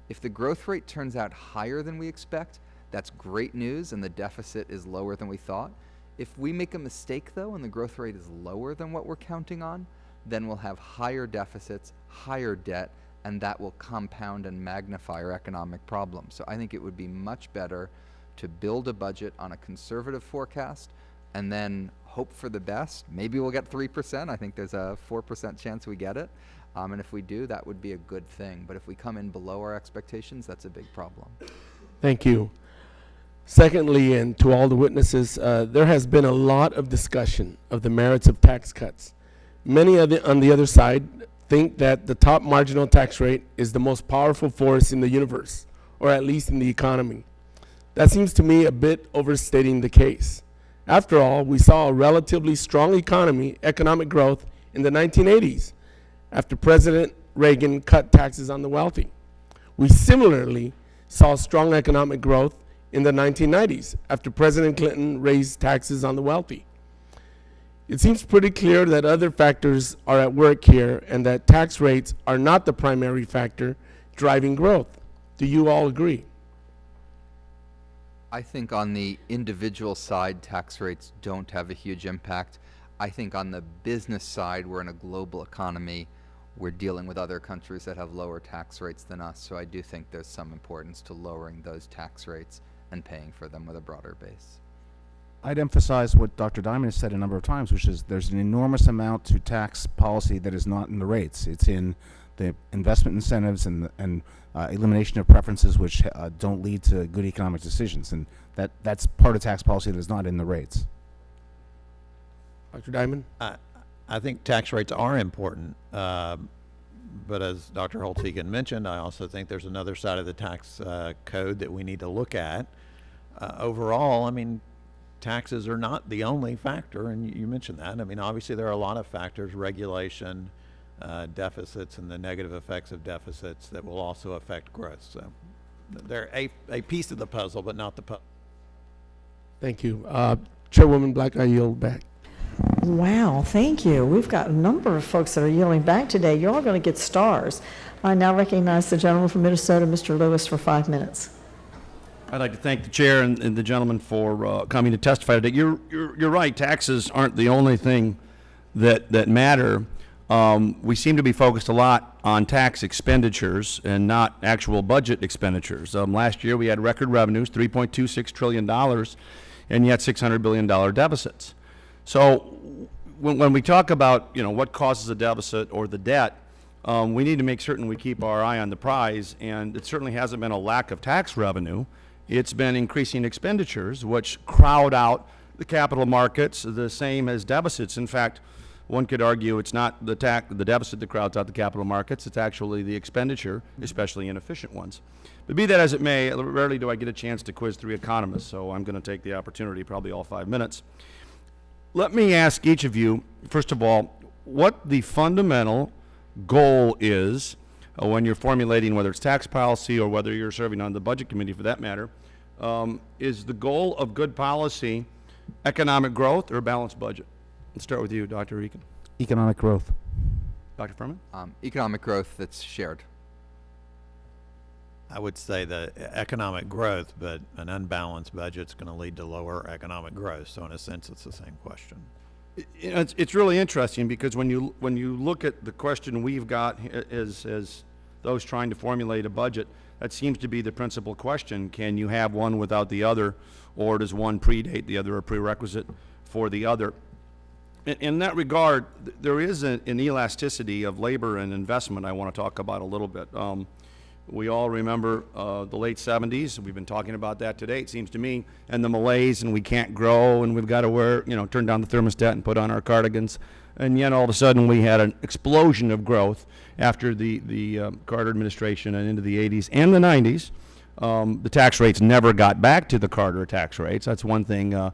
If the growth rate turns out higher than we expect, that's great news and the deficit is lower than we thought. If we make a mistake though and the growth rate is lower than what we're counting on, then we'll have higher deficits, higher debt, and that will compound and magnify our economic problems. So I think it would be much better to build a budget on a conservative forecast and then hope for the best. Maybe we'll get 3%. I think there's a 4% chance we get it. And if we do, that would be a good thing. But if we come in below our expectations, that's a big problem. Thank you. Secondly, and to all the witnesses, there has been a lot of discussion of the merits of tax cuts. Many on the other side think that the top marginal tax rate is the most powerful force in the universe, or at least in the economy. That seems to me a bit overstating the case. After all, we saw a relatively strong economic growth in the 1980s after President Reagan cut taxes on the wealthy. We similarly saw strong economic growth in the 1990s after President Clinton raised taxes on the wealthy. It seems pretty clear that other factors are at work here and that tax rates are not the primary factor driving growth. Do you all agree? I think on the individual side, tax rates don't have a huge impact. I think on the business side, we're in a global economy. We're dealing with other countries that have lower tax rates than us, so I do think there's some importance to lowering those tax rates and paying for them with a broader base. I'd emphasize what Dr. Diamond has said a number of times, which is there's an enormous amount to tax policy that is not in the rates. It's in the investment incentives and elimination of preferences which don't lead to good economic decisions. And that's part of tax policy that is not in the rates. Dr. Diamond? I think tax rates are important, but as Dr. Holtz-Eakin mentioned, I also think there's another side of the tax code that we need to look at. Overall, I mean, taxes are not the only factor, and you mentioned that. I mean, obviously there are a lot of factors, regulation, deficits, and the negative effects of deficits that will also affect growth. So they're a piece of the puzzle, but not the puzzle. Thank you. Chairwoman Black, I yield back. Wow, thank you. We've got a number of folks that are yielding back today. You're all going to get stars. I now recognize the gentleman from Minnesota, Mr. Lewis, for 5 minutes. I'd like to thank the chair and the gentleman for coming to testify today. You're right. Taxes aren't the only thing that matter. We seem to be focused a lot on tax expenditures and not actual budget expenditures. Last year we had record revenues, $3.26 trillion, and yet $600 billion deficits. So when we talk about what causes a deficit or the debt, we need to make certain we keep our eye on the prize, and it certainly hasn't been a lack of tax revenue. It's been increasing expenditures, which crowd out the capital markets, the same as deficits. In fact, one could argue it's not the deficit that crowds out the capital markets, it's actually the expenditure, especially inefficient ones. But be that as it may, rarely do I get a chance to quiz 3 economists, so I'm going to take the opportunity, probably all 5 minutes. Let me ask each of you, first of all, what the fundamental goal is when you're formulating, whether it's tax policy or whether you're serving on the budget committee for that matter. Is the goal of good policy economic growth or a balanced budget? Let's start with you, Dr. Eakin. Economic growth. Dr. Furman? Economic growth that's shared. I would say the economic growth, but an unbalanced budget's going to lead to lower economic growth. So in a sense, it's the same question. It's really interesting because when you look at the question we've got as those trying to formulate a budget, That seems to be the principal question. Can you have one without the other, or does one predate the other, a prerequisite for the other? In that regard, there is an elasticity of labor and investment I want to talk about a little bit. We all remember the late 70s. We've been talking about that today, it seems to me, and the malaise, and we can't grow, and we've got to wear, turn down the thermostat and put on our cardigans. And yet all of a sudden we had an explosion of growth after the Carter administration and into the 80s and the 90s. The tax rates never got back to the Carter tax rates. That's one thing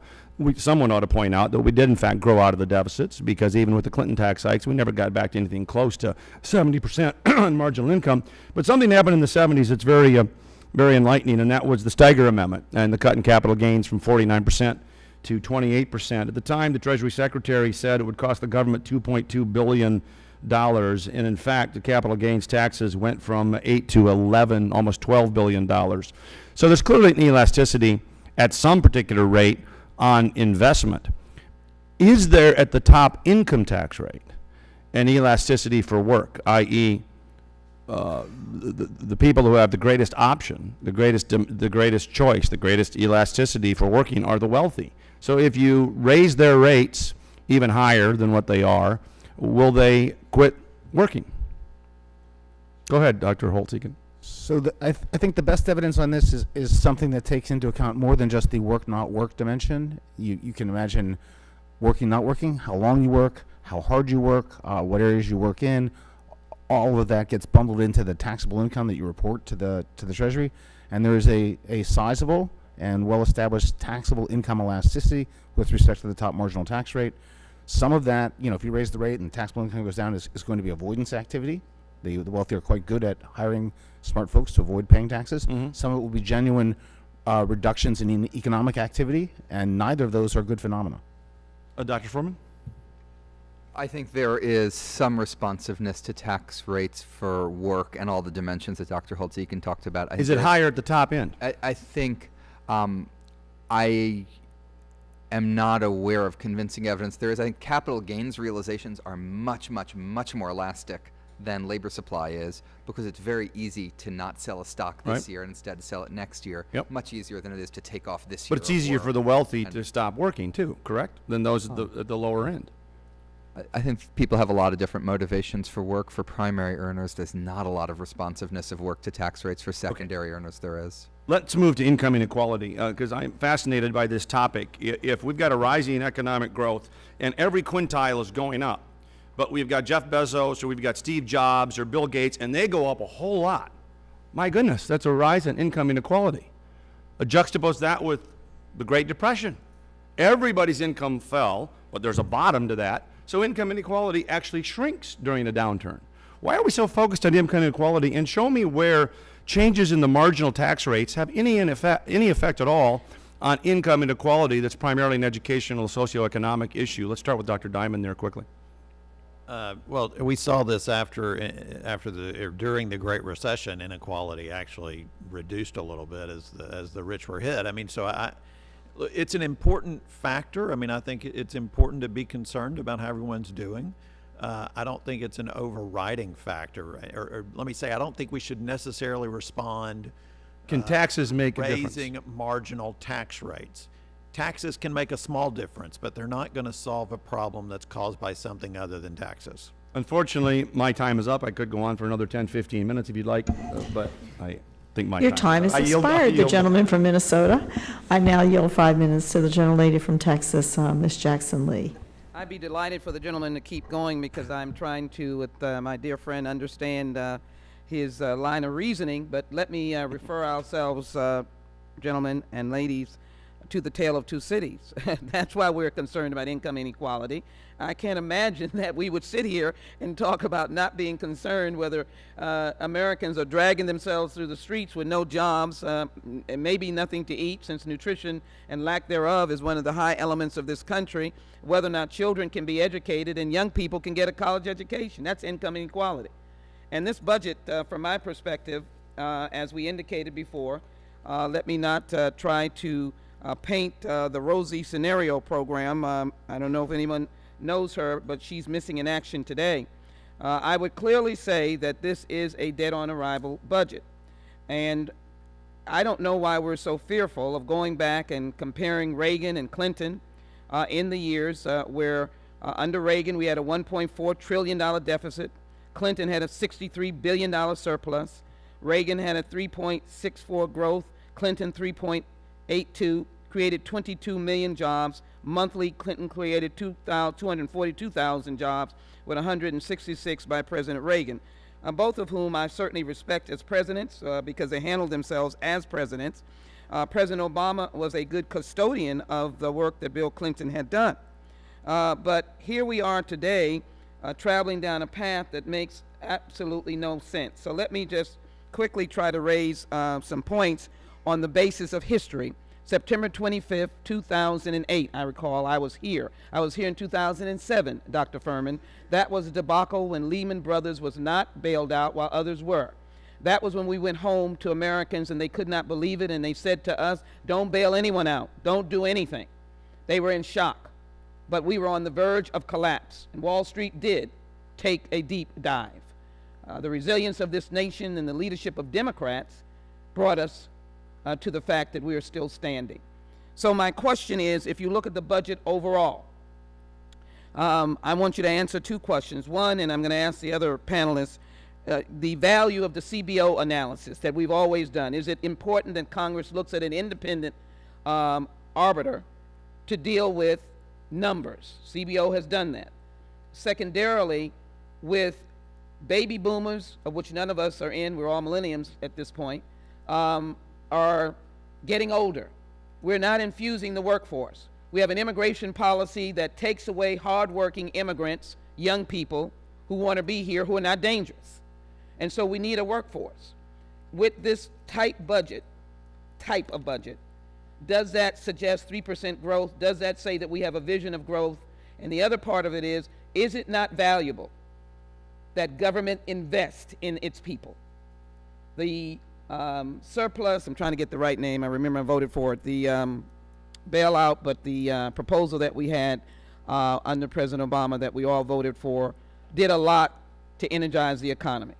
someone ought to point out, that we did in fact grow out of the deficits, because even with the Clinton tax hikes, we never got back to anything close to 70% on marginal income. But something happened in the 70s that's very enlightening, and that was the Steiger Amendment and the cut in capital gains from 49% to 28%. At the time, the Treasury Secretary said it would cost the government $2.2 billion, and in fact, the capital gains taxes went from 8 to 11, almost $12 billion. So there's clearly an elasticity at some particular rate on investment. Is there at the top income tax rate an elasticity for work, i.e., the people who have the greatest option, the greatest choice, the greatest elasticity for working are the wealthy? So if you raise their rates even higher than what they are, will they quit working? Go ahead, Dr. Holtz-Eakin. So I think the best evidence on this is something that takes into account more than just the work, not work dimension. You can imagine working, not working, how long you work, how hard you work, what areas you work in. All of that gets bundled into the taxable income that you report to the Treasury. And there is a sizable and well-established taxable income elasticity with respect to the top marginal tax rate. Some of that, if you raise the rate and taxable income goes down, is going to be avoidance activity. The wealthy are quite good at hiring smart folks to avoid paying taxes. Mm-hmm. Some of it will be genuine reductions in economic activity, and neither of those are good phenomena. Dr. Furman? I think there is some responsiveness to tax rates for work and all the dimensions that Dr. Holtz-Eakin talked about. Is it higher at the top end? I think I am not aware of convincing evidence. I think capital gains realizations are much, much, much more elastic than labor supply is, because it's very easy to not sell a stock this year and instead sell it next year. Yep. Much easier than it is to take off this year. But it's easier for the wealthy to stop working too, correct? Than those at the lower end. I think people have a lot of different motivations for work. For primary earners, there's not a lot of responsiveness of work to tax rates. For secondary earners, there is. Let's move to income inequality, because I'm fascinated by this topic. If we've got a rising economic growth and every quintile is going up, but we've got Jeff Bezos or we've got Steve Jobs or Bill Gates, and they go up a whole lot, my goodness, that's a rise in income inequality. Juxtapose that with the Great Depression. Everybody's income fell, but there's a bottom to that. So income inequality actually shrinks during a downturn. Why are we so focused on income inequality? And show me where changes in the marginal tax rates have any effect at all on income inequality that's primarily an educational, socioeconomic issue. Let's start with Dr. Diamond there quickly. Well, we saw this during the Great Recession. Inequality actually reduced a little bit as the rich were hit. I mean, so it's an important factor. I mean, I think it's important to be concerned about how everyone's doing. I don't think it's an overriding factor, or let me say, I don't think we should necessarily respond. Can taxes make a difference? Raising marginal tax rates. Taxes can make a small difference, but they're not going to solve a problem that's caused by something other than taxes. Unfortunately, my time is up. I could go on for another 10, 15 minutes if you'd like, but I think my Your time has I yield- I expired, the yield- gentleman from Minnesota. I now yield 5 minutes to the gentlelady from Texas, Ms. Jackson Lee. I'd be delighted for the gentleman to keep going, because I'm trying to, with my dear friend, understand his line of reasoning. But let me refer ourselves, gentlemen and ladies, to the tale of two cities. That's why we're concerned about income inequality. I can't imagine that we would sit here and talk about not being concerned whether Americans are dragging themselves through the streets with no jobs and maybe nothing to eat, since nutrition and lack thereof is one of the high elements of this country, whether or not children can be educated and young people can get a college education. That's income inequality. And this budget, from my perspective, as we indicated before, let me not try to paint the rosy scenario program. I don't know if anyone knows her, but she's missing in action today. I would clearly say that this is a dead-on arrival budget. And I don't know why we're so fearful of going back and comparing Reagan and Clinton in the years where under Reagan we had a $1.4 trillion deficit. Clinton had a $63 billion surplus. Reagan had a 3.64 growth. Clinton 3.82, created 22 million jobs. Monthly, Clinton created 242,000 jobs with 166 by President Reagan. Both of whom I certainly respect as presidents because they handled themselves as presidents. President Obama was a good custodian of the work that Bill Clinton had done. But here we are today traveling down a path that makes absolutely no sense. So let me just quickly try to raise some points on the basis of history. September 25th, 2008, I recall, I was here. I was here in 2007, Dr. Furman. That was a debacle when Lehman Brothers was not bailed out while others were. That was when we went home to Americans and they could not believe it, and they said to us, don't bail anyone out, don't do anything. They were in shock, but we were on the verge of collapse, and Wall Street did take a deep dive. The resilience of this nation and the leadership of Democrats brought us to the fact that we are still standing. So my question is, if you look at the budget overall, I want you to answer two questions. One, and I'm going to ask the other panelists, the value of the CBO analysis that we've always done. Is it important that Congress looks at an independent arbiter to deal with numbers? CBO has done that. Secondarily, with baby boomers, of which none of us are in, we're all millenniums at this point, are getting older. We're not infusing the workforce. We have an immigration policy that takes away hardworking immigrants, young people who want to be here, who are not dangerous. And so we need a workforce. With this type of budget, does that suggest 3% growth? Does that say that we have a vision of growth? And the other part of it is it not valuable that government invest in its people? The surplus, I'm trying to get the right name, I remember I voted for it, the bailout, but the proposal that we had under President Obama that we all voted for did a lot to energize the economy.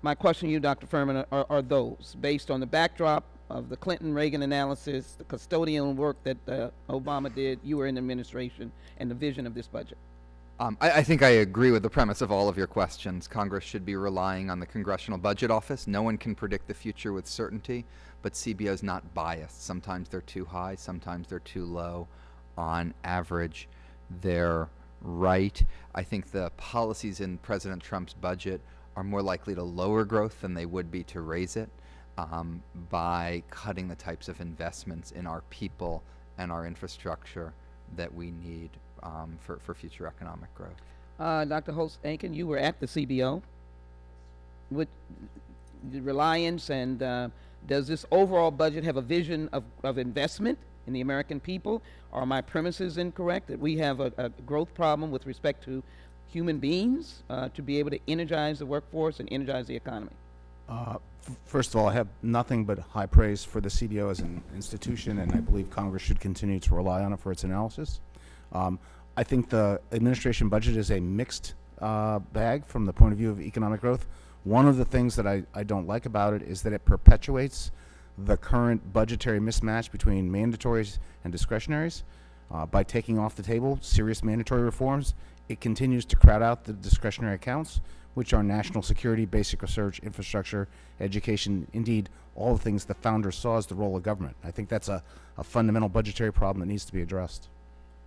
My question to you, Dr. Furman, are those, based on the backdrop of the Clinton-Reagan analysis, the custodial work that Obama did, you were in the administration, and the vision of this budget? I think I agree with the premise of all of your questions. Congress should be relying on the Congressional Budget Office. No one can predict the future with certainty, but CBO is not biased. Sometimes they're too high, sometimes they're too low. On average, they're right. I think the policies in President Trump's budget are more likely to lower growth than they would be to raise it by cutting the types of investments in our people and our infrastructure that we need for future economic growth. Dr. Holtz-Eakin, you were at the CBO. With the reliance and does this overall budget have a vision of investment in the American people? Are my premises incorrect, that we have a growth problem with respect to human beings to be able to energize the workforce and energize the economy? First of all, I have nothing but high praise for the CBO as an institution, and I believe Congress should continue to rely on it for its analysis. I think the administration budget is a mixed bag from the point of view of economic growth. One of the things that I don't like about it is that it perpetuates the current budgetary mismatch between mandatories and discretionaries. By taking off the table serious mandatory reforms, it continues to crowd out the discretionary accounts, which are national security, basic research, infrastructure, education, indeed, all the things the founders saw as the role of government. I think that's a fundamental budgetary problem that needs to be addressed.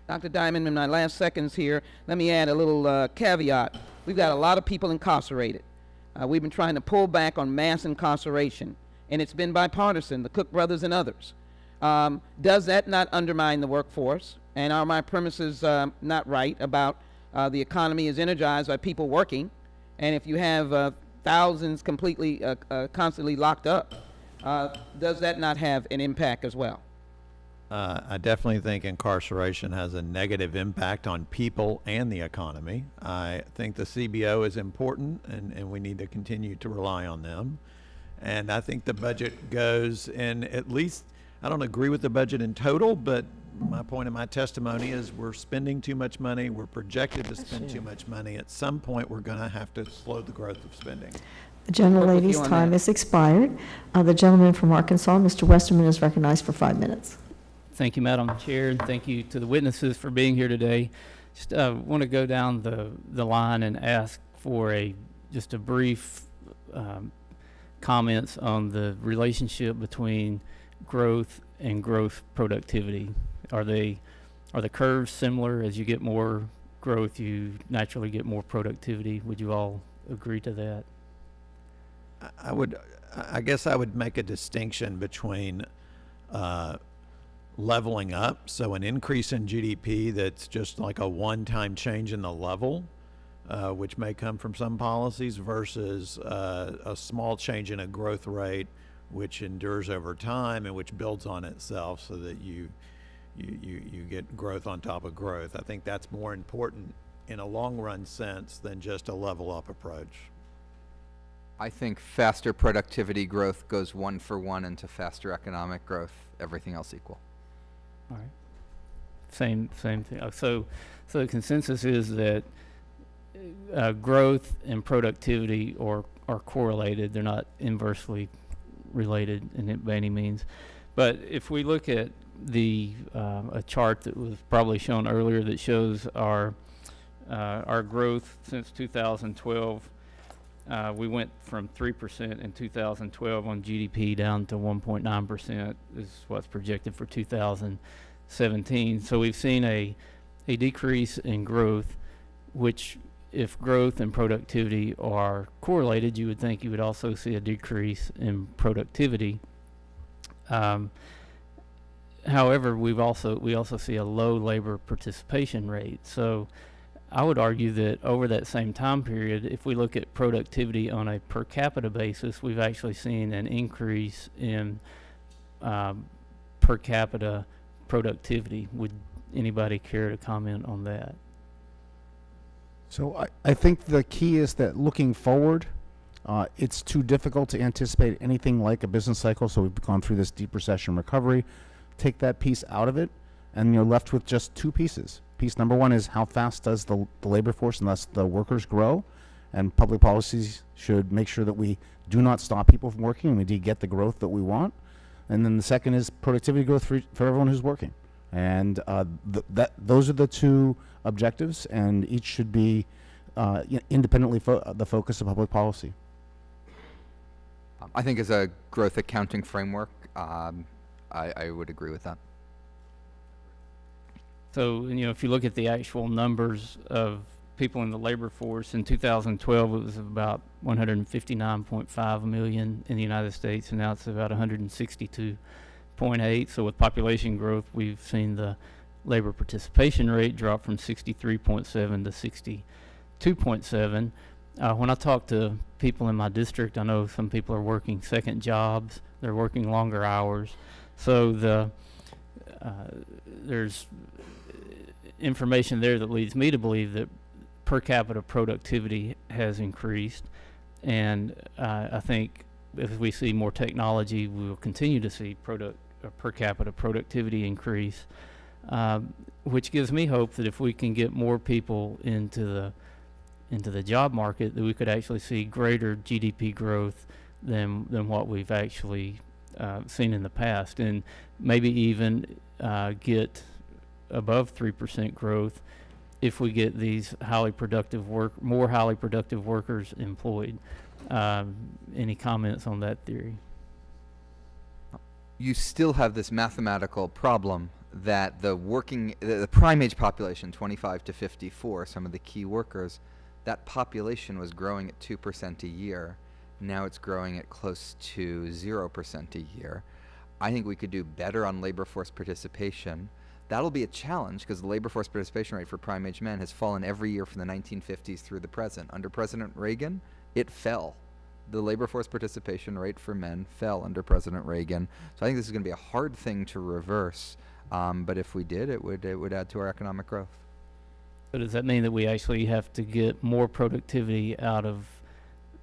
Dr. Diamond, in my last seconds here, let me add a little caveat. We've got a lot of people incarcerated. We've been trying to pull back on mass incarceration, and it's been bipartisan, the Cook brothers and others. Does that not undermine the workforce? And are my premises not right about the economy is energized by people working, and if you have thousands completely, constantly locked up, does that not have an impact as well? I definitely think incarceration has a negative impact on people and the economy. I think the CBO is important, and we need to continue to rely on them. And I think the budget goes in, at least, I don't agree with the budget in total, but my point in my testimony is we're spending too much money. We're projected to spend too much money. At some point, we're going to have to slow the growth of spending. The gentlelady's you on time that. has expired. The gentleman from Arkansas, Mr. Westerman, is recognized for 5 minutes. Thank you, Madam Chair, and thank you to the witnesses for being here today. Just want to go down the line and ask for just a brief comments on the relationship between growth and growth productivity. Are the curves similar? As you get more growth, you naturally get more productivity. Would you all agree to that? I guess I would make a distinction between leveling up, so an increase in GDP that's just like a one-time change in the level, which may come from some policies, versus a small change in a growth rate which endures over time and which builds on itself, so that you get growth on top of growth. I think that's more important in a long-run sense than just a level-up approach. I think faster productivity growth goes 1-for-1 into faster economic growth, everything else equal. All right. Same thing. So the consensus is that growth and productivity are correlated. They're not inversely related by any means. But if we look at a chart that was probably shown earlier that shows our growth since 2012, we went from 3% in 2012 on GDP down to 1.9% is what's projected for 2017. So we've seen a decrease in growth, which, if growth and productivity are correlated, you would think you would also see a decrease in productivity. However, we also see a low labor participation rate. So I would argue that over that same time period, if we look at productivity on a per capita basis, we've actually seen an increase in per capita productivity. Would anybody care to comment on that? So I think the key is that looking forward, it's too difficult to anticipate anything like a business cycle. So we've gone through this deep recession recovery. Take that piece out of it, and you're left with just two pieces. Piece number one is how fast does the labor force and thus the workers grow, and public policies should make sure that we do not stop people from working and we do get the growth that we want. And then the second is productivity growth for everyone who's working. And those are the two objectives, and each should be independently the focus of public policy. I think as a growth accounting framework, I would agree with that. So, if you look at the actual numbers of people in the labor force, in 2012 it was about 159.5 million in the United States, and now it's about 162.8. So with population growth, we've seen the labor participation rate drop from 63.7 to 62.7. When I talk to people in my district, I know some people are working second jobs, they're working longer hours. So there's information there that leads me to believe that per capita productivity has increased, and I think if we see more technology, we will continue to see per capita productivity increase, which gives me hope that if we can get more people into the job market, that we could actually see greater GDP growth than what we've actually seen in the past, and maybe even get above 3% growth if we get these more highly productive workers employed. Any comments on that theory? You still have this mathematical problem that the prime age population, 25 to 54, some of the key workers, that population was growing at 2% a year. Now it's growing at close to 0% a year. I think we could do better on labor force participation. That'll be a challenge because the labor force participation rate for prime age men has fallen every year from the 1950s through the present. Under President Reagan, it fell. The labor force participation rate for men fell under President Reagan. So I think this is going to be a hard thing to reverse. But if we did, it would add to our economic growth. So does that mean that we actually have to get more productivity out of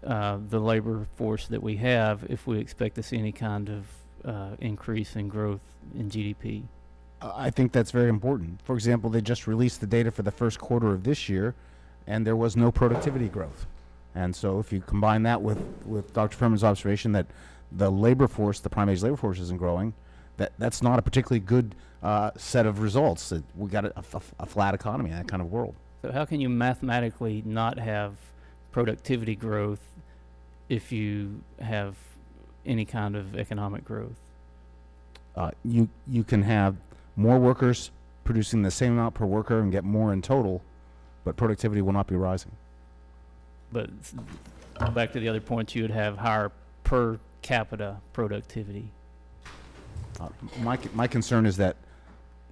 the labor force that we have if we expect to see any kind of increase in growth in GDP? I think that's very important. For example, they just released the data for the first quarter of this year, and there was no productivity growth. And so if you combine that with Dr. Furman's observation that the labor force, the prime age labor force isn't growing, that's not a particularly good set of results. We got a flat economy in that kind of world. So how can you mathematically not have productivity growth if you have any kind of economic growth? You can have more workers producing the same amount per worker and get more in total, but productivity will not be rising. But back to the other points, you would have higher per capita productivity. My concern is that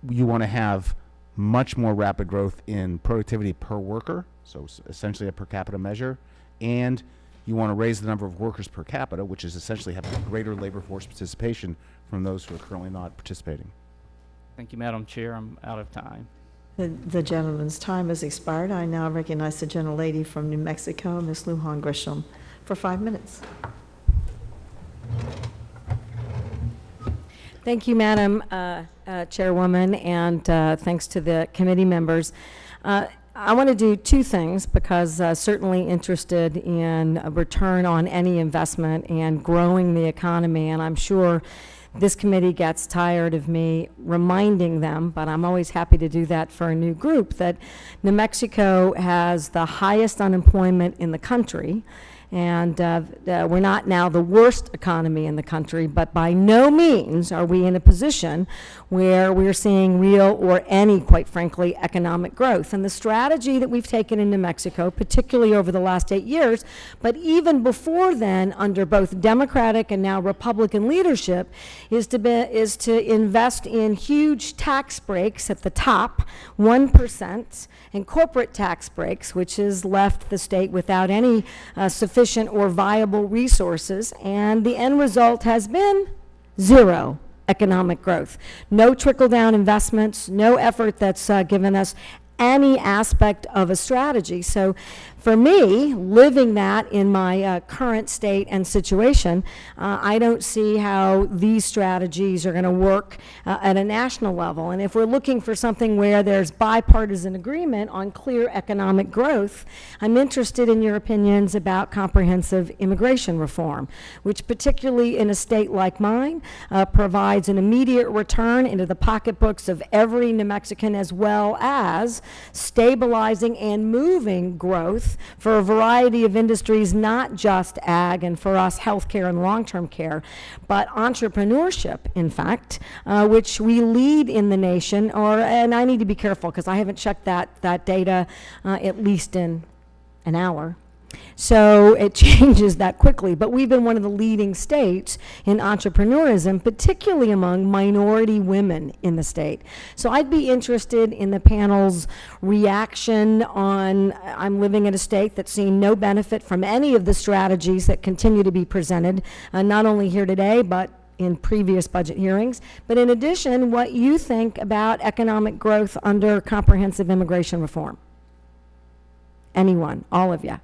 you want to have much more rapid growth in productivity per worker, so essentially a per capita measure, and you want to raise the number of workers per capita, which is essentially having greater labor force participation from those who are currently not participating. Thank you, Madam Chair. I'm out of time. The gentleman's time has expired. I now recognize the gentlelady from New Mexico, Ms. Lujan Grisham, for 5 minutes. Thank you, Madam Chairwoman, and thanks to the committee members. I want to do two things because certainly interested in a return on any investment and growing the economy, and I'm sure this committee gets tired of me reminding them, but I'm always happy to do that for a new group, that New Mexico has the highest unemployment in the country. And we're not now the worst economy in the country, but by no means are we in a position where we're seeing real or any, quite frankly, economic growth. And the strategy that we've taken in New Mexico, particularly over the last 8 years, but even before then, under both Democratic and now Republican leadership, is to invest in huge tax breaks at the top, 1%, and corporate tax breaks, which has left the state without any sufficient or viable resources, and the end result has been zero economic growth. No trickle-down investments, no effort that's given us any aspect of a strategy. So for me, living that in my current state and situation, I don't see how these strategies are going to work at a national level. And if we're looking for something where there's bipartisan agreement on clear economic growth, I'm interested in your opinions about comprehensive immigration reform, which particularly in a state like mine provides an immediate return into the pocketbooks of every New Mexican, as well as stabilizing and moving growth for a variety of industries, not just ag and for us healthcare and long-term care, but entrepreneurship, in fact, which we lead in the nation, and I need to be careful because I haven't checked that data at least in an hour. So it changes that quickly, but we've been one of the leading states in entrepreneurism, particularly among minority women in the state. So I'd be interested in the panel's reaction on, I'm living in a state that's seen no benefit from any of the strategies that continue to be presented, not only here today, but in previous budget hearings. But in addition, what you think about economic growth under comprehensive immigration reform. Anyone, all of you.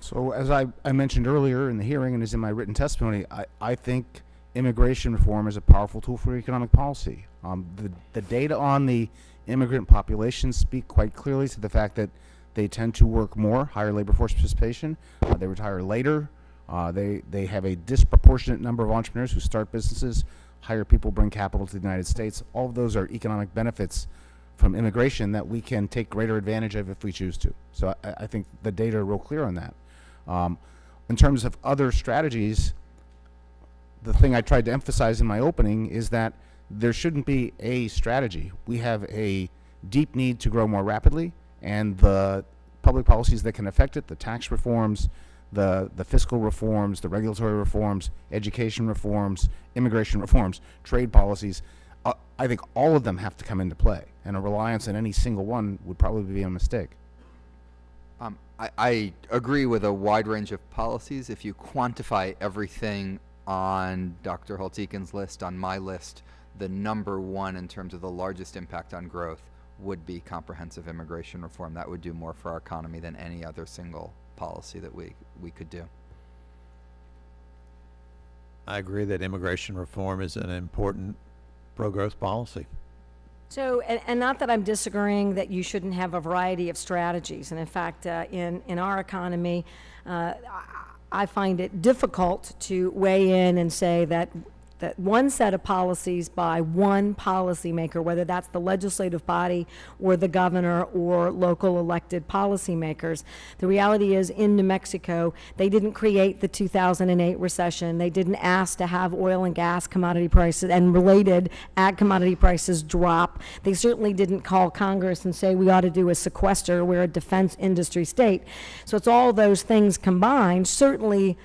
So as I mentioned earlier in the hearing and is in my written testimony, I think immigration reform is a powerful tool for economic policy. The data on the immigrant population speak quite clearly to the fact that they tend to work more, higher labor force participation, they retire later, they have a disproportionate number of entrepreneurs who start businesses, higher people bring capital to the United States. All of those are economic benefits from immigration that we can take greater advantage of if we choose to. So I think the data are real clear on that. In terms of other strategies, the thing I tried to emphasize in my opening is that there shouldn't be a strategy. We have a deep need to grow more rapidly, and the public policies that can affect it, the tax reforms, the fiscal reforms, the regulatory reforms, education reforms, immigration reforms, trade policies, I think all of them have to come into play, and a reliance on any single one would probably be a mistake. I agree with a wide range of policies. If you quantify everything on Dr. Holtz-Eakin's list, on my list, the number one in terms of the largest impact on growth would be comprehensive immigration reform. That would do more for our economy than any other single policy that we could do. I agree that immigration reform is an important pro-growth policy. So, and not that I'm disagreeing that you shouldn't have a variety of strategies. And in fact, in our economy, I find it difficult to weigh in and say that one set of policies by one policymaker, whether that's the legislative body or the governor or local elected policymakers. The reality is, in New Mexico, they didn't create the 2008 recession. They didn't ask to have oil and gas commodity prices and related ag commodity prices drop. They certainly didn't call Congress and say we ought to do a sequester. We're a defense industry state. So it's all those things combined certainly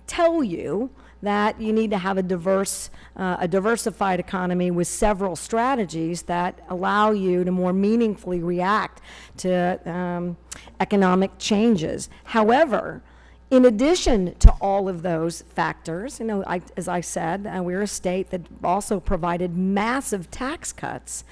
tell you that you need to have a diversified economy with several strategies that allow you to more meaningfully react to economic changes. However, in addition to all of those factors, as I said, we're a state that also provided massive tax cuts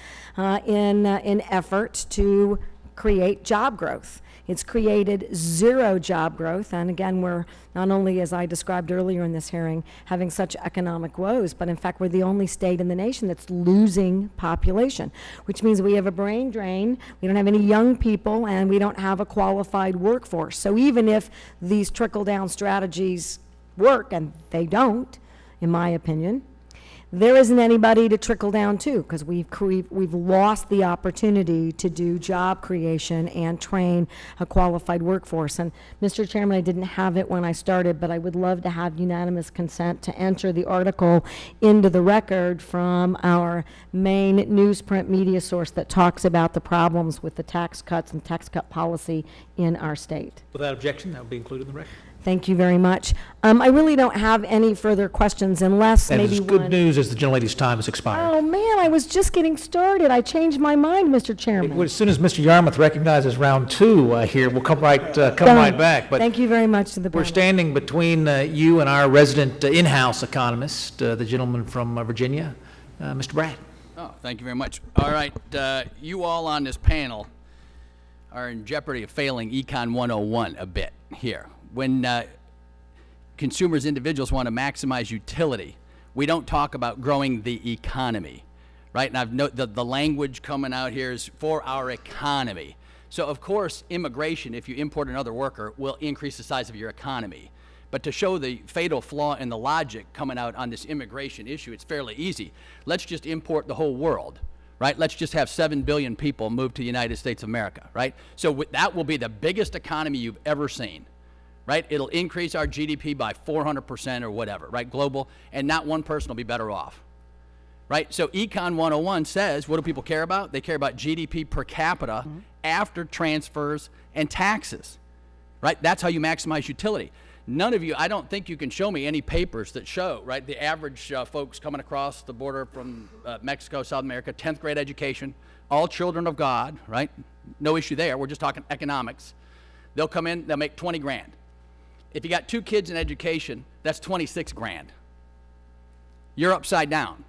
in effort to create job growth. It's created zero job growth, and again, we're not only, as I described earlier in this hearing, having such economic woes, but in fact, we're the only state in the nation that's losing population, which means we have a brain drain, we don't have any young people, and we don't have a qualified workforce. So even if these trickle-down strategies work, and they don't, in my opinion, there isn't anybody to trickle down to, because we've lost the opportunity to do job creation and train a qualified workforce. And Mr. Chairman, I didn't have it when I started, but I would love to have unanimous consent to enter the article into the record from our main newsprint media source that talks about the problems with the tax cuts and tax cut policy in our state. Without objection, that will be included in the record. Thank you very much. I really don't have any further questions unless And maybe it's good one. news as the gentlelady's time has expired. Oh, man, I was just getting started. I changed my mind, Mr. Chairman. As soon as Mr. Yarmouth recognizes round two here, we'll come right Done. back. But Thank you very much to the we're panel. standing between you and our resident in-house economist, the gentleman from Virginia, Mr. Brad. Oh, thank you very much. All right, you all on this panel are in jeopardy of failing Econ 101 a bit here. When consumers, individuals want to maximize utility, we don't talk about growing the economy, right? And I've noted the language coming out here is for our economy. So of course, immigration, if you import another worker, will increase the size of your economy. But to show the fatal flaw in the logic coming out on this immigration issue, it's fairly easy. Let's just import the whole world, right? Let's just have 7 billion people move to the United States of America, right? So that will be the biggest economy you've ever seen, right? It'll increase our GDP by 400% or whatever, right? Global, and not one person will be better off, right? So Econ 101 says, what do people care about? They care about GDP per capita after transfers and taxes, right? That's how you maximize utility. None of you, I don't think you can show me any papers that show, right, the average folks coming across the border from Mexico, South America, 10th grade education, all children of God, right? No issue there. We're just talking economics. They'll come in, they'll make 20 grand. If you got 2 kids in education, that's 26 grand. You're upside down.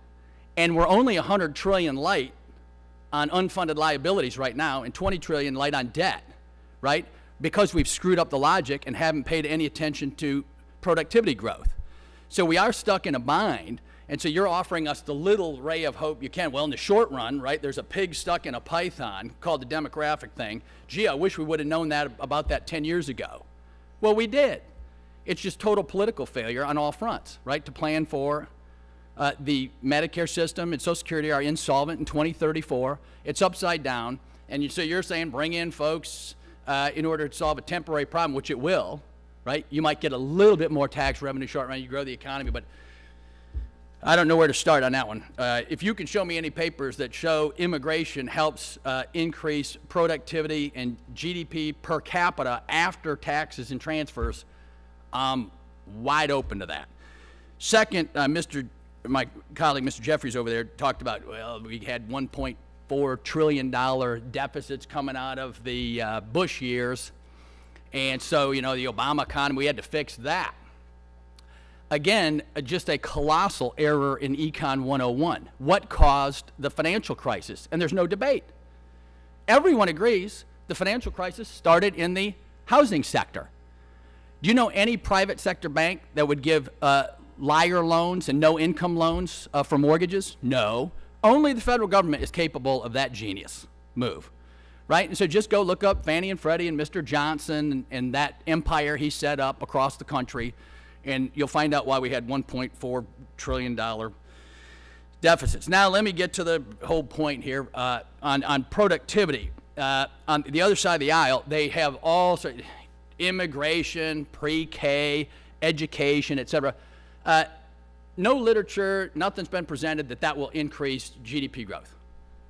And we're only 100 trillion light on unfunded liabilities right now and 20 trillion light on debt, right? Because we've screwed up the logic and haven't paid any attention to productivity growth. So we are stuck in a bind, and so you're offering us the little ray of hope you can. Well, in the short run, right, there's a pig stuck in a python called the demographic thing. Gee, I wish we would have known that about that 10 years ago. Well, we did. It's just total political failure on all fronts, right, to plan for the Medicare system and Social Security are insolvent in 2034. It's upside down. And so you're saying bring in folks in order to solve a temporary problem, which it will, right? You might get a little bit more tax revenue short run, you grow the economy, but I don't know where to start on that one. If you can show me any papers that show immigration helps increase productivity and GDP per capita after taxes and transfers, I'm wide open to that. Second, my colleague, Mr. Jeffries over there, talked about, well, we had $1.4 trillion deficits coming out of the Bush years. And so, the Obama economy, we had to fix that. Again, just a colossal error in Econ 101. What caused the financial crisis? And there's no debate. Everyone agrees the financial crisis started in the housing sector. Do you know any private sector bank that would give liar loans and no income loans for mortgages? No. Only the federal government is capable of that genius move, right? And so just go look up Fannie and Freddie and Mr. Johnson and that empire he set up across the country, and you'll find out why we had $1.4 trillion deficits. Now let me get to the whole point here on productivity. On the other side of the aisle, they have all sorts of immigration, pre-K, education, etc. No literature, nothing's been presented that will increase GDP growth,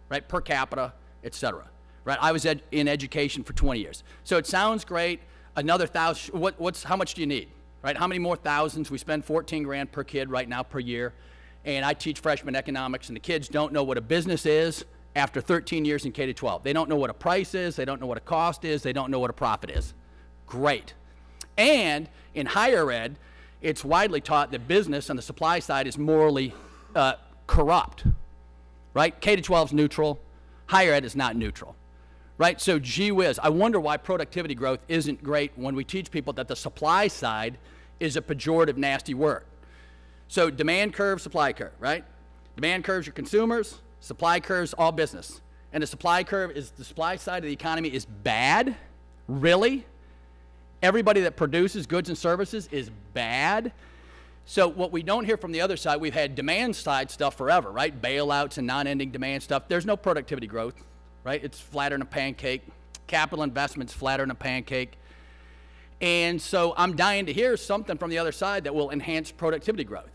right? Per capita, etc. Right? I was in education for 20 years, so it sounds great. Another 1,000. How much do you need? Right? How many more thousands? We spend 14 grand per kid right now per year, and I teach freshman economics, and the kids don't know what a business is after 13 years in K-12. They don't know what a price is. They don't know what a cost is. They don't know what a profit is. Great. And in higher ed, it's widely taught that business on the supply side is morally corrupt, right? K-12 is neutral. Higher ed is not neutral, right? So gee whiz, I wonder why productivity growth isn't great when we teach people that the supply side is a pejorative, nasty word. So demand curve, supply curve, right? Demand curves are consumers, supply curves all business. And the supply curve is the supply side of the economy is bad? Really? Everybody that produces goods and services is bad? So what we don't hear from the other side, we've had demand side stuff forever, right? Bailouts and non-ending demand stuff. There's no productivity growth, right? It's flatter than a pancake. Capital investments flatter than a pancake. And so I'm dying to hear something from the other side that will enhance productivity growth.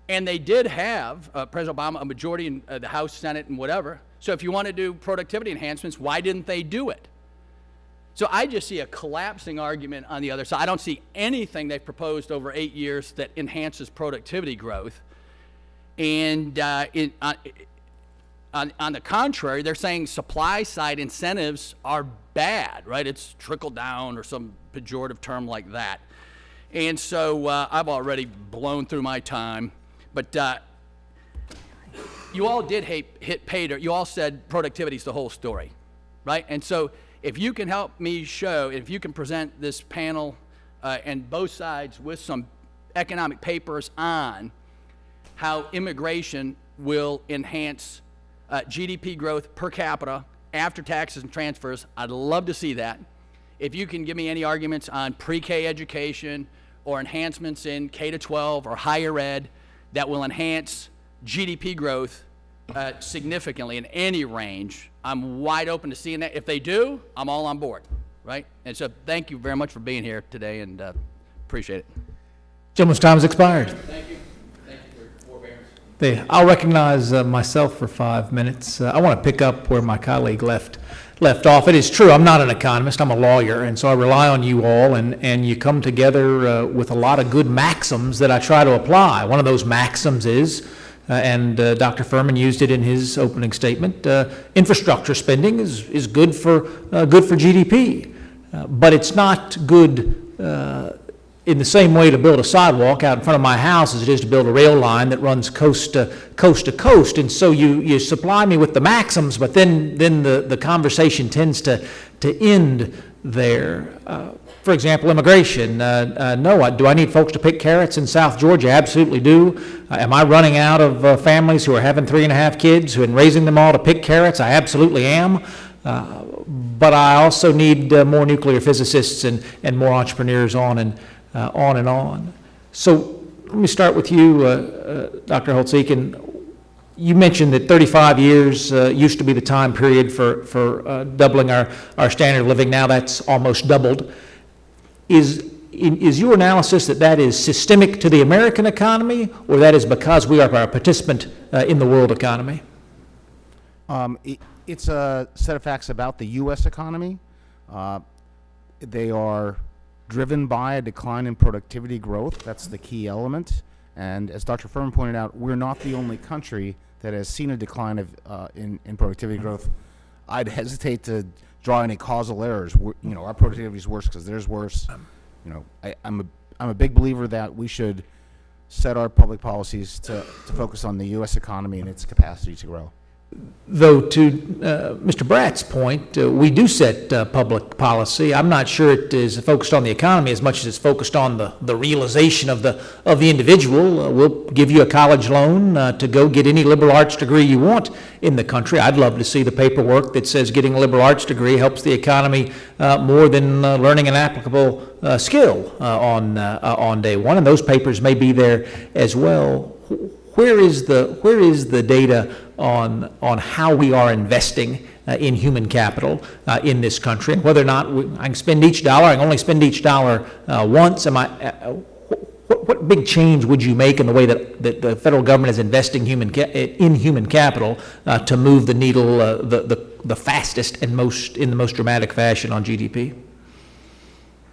And they did have, President Obama, a majority in the House, Senate, and whatever. So if you want to do productivity enhancements, why didn't they do it? So I just see a collapsing argument on the other side. I don't see anything they've proposed over 8 years that enhances productivity growth. And on the contrary, they're saying supply side incentives are bad, right? It's trickle down or some pejorative term like that. And so I've already blown through my time. But you all did hit pay dirt. You all said productivity is the whole story, right? And so if you can help me show, if you can present this panel and both sides with some economic papers on how immigration will enhance GDP growth per capita after taxes and transfers, I'd love to see that. If you can give me any arguments on pre-K education or enhancements in K-12 or higher ed that will enhance GDP growth significantly in any range, I'm wide open to seeing that. If they do, I'm all on board, right? And so thank you very much for being here today, and appreciate it. Gentleman's time has expired. Thank you. Thank you for forbearance. I'll recognize myself for 5 minutes. I want to pick up where my colleague left off. It is true, I'm not an economist, I'm a lawyer, and so I rely on you all, and you come together with a lot of good maxims that I try to apply. One of those maxims is, and Dr. Furman used it in his opening statement, infrastructure spending is good for GDP, but it's not good in the same way to build a sidewalk out in front of my house as it is to build a rail line that runs coast to coast. And so you supply me with the maxims, but then the conversation tends to end there. For example, immigration. No, do I need folks to pick carrots in South Georgia? Absolutely do. Am I running out of families who are having 3.5 kids and raising them all to pick carrots? I absolutely am. But I also need more nuclear physicists and more entrepreneurs on and on. So let me start with you, Dr. Holtz-Eakin. You mentioned that 35 years used to be the time period for doubling our standard of living. Now that's almost doubled. Is your analysis that is systemic to the American economy, or that is because we are a participant in the world economy? It's a set of facts about the U.S. economy. They are driven by a decline in productivity growth. That's the key element. And as Dr. Furman pointed out, we're not the only country that has seen a decline in productivity growth. I'd hesitate to draw any causal errors. Our productivity is worse because theirs worse. I'm a big believer that we should set our public policies to focus on the U.S. economy and its capacity to grow. Though to Mr. Bratt's point, we do set public policy. I'm not sure it is focused on the economy as much as it's focused on the realization of the individual. We'll give you a college loan to go get any liberal arts degree you want in the country. I'd love to see the paperwork that says getting a liberal arts degree helps the economy more than learning an applicable skill on day one, and those papers may be there as well. Where is the data on how we are investing in human capital in this country, and whether or not I can spend each dollar? I can only spend each dollar once. What big change would you make in the way that the federal government is investing in human capital to move the needle the fastest and in the most dramatic fashion on GDP?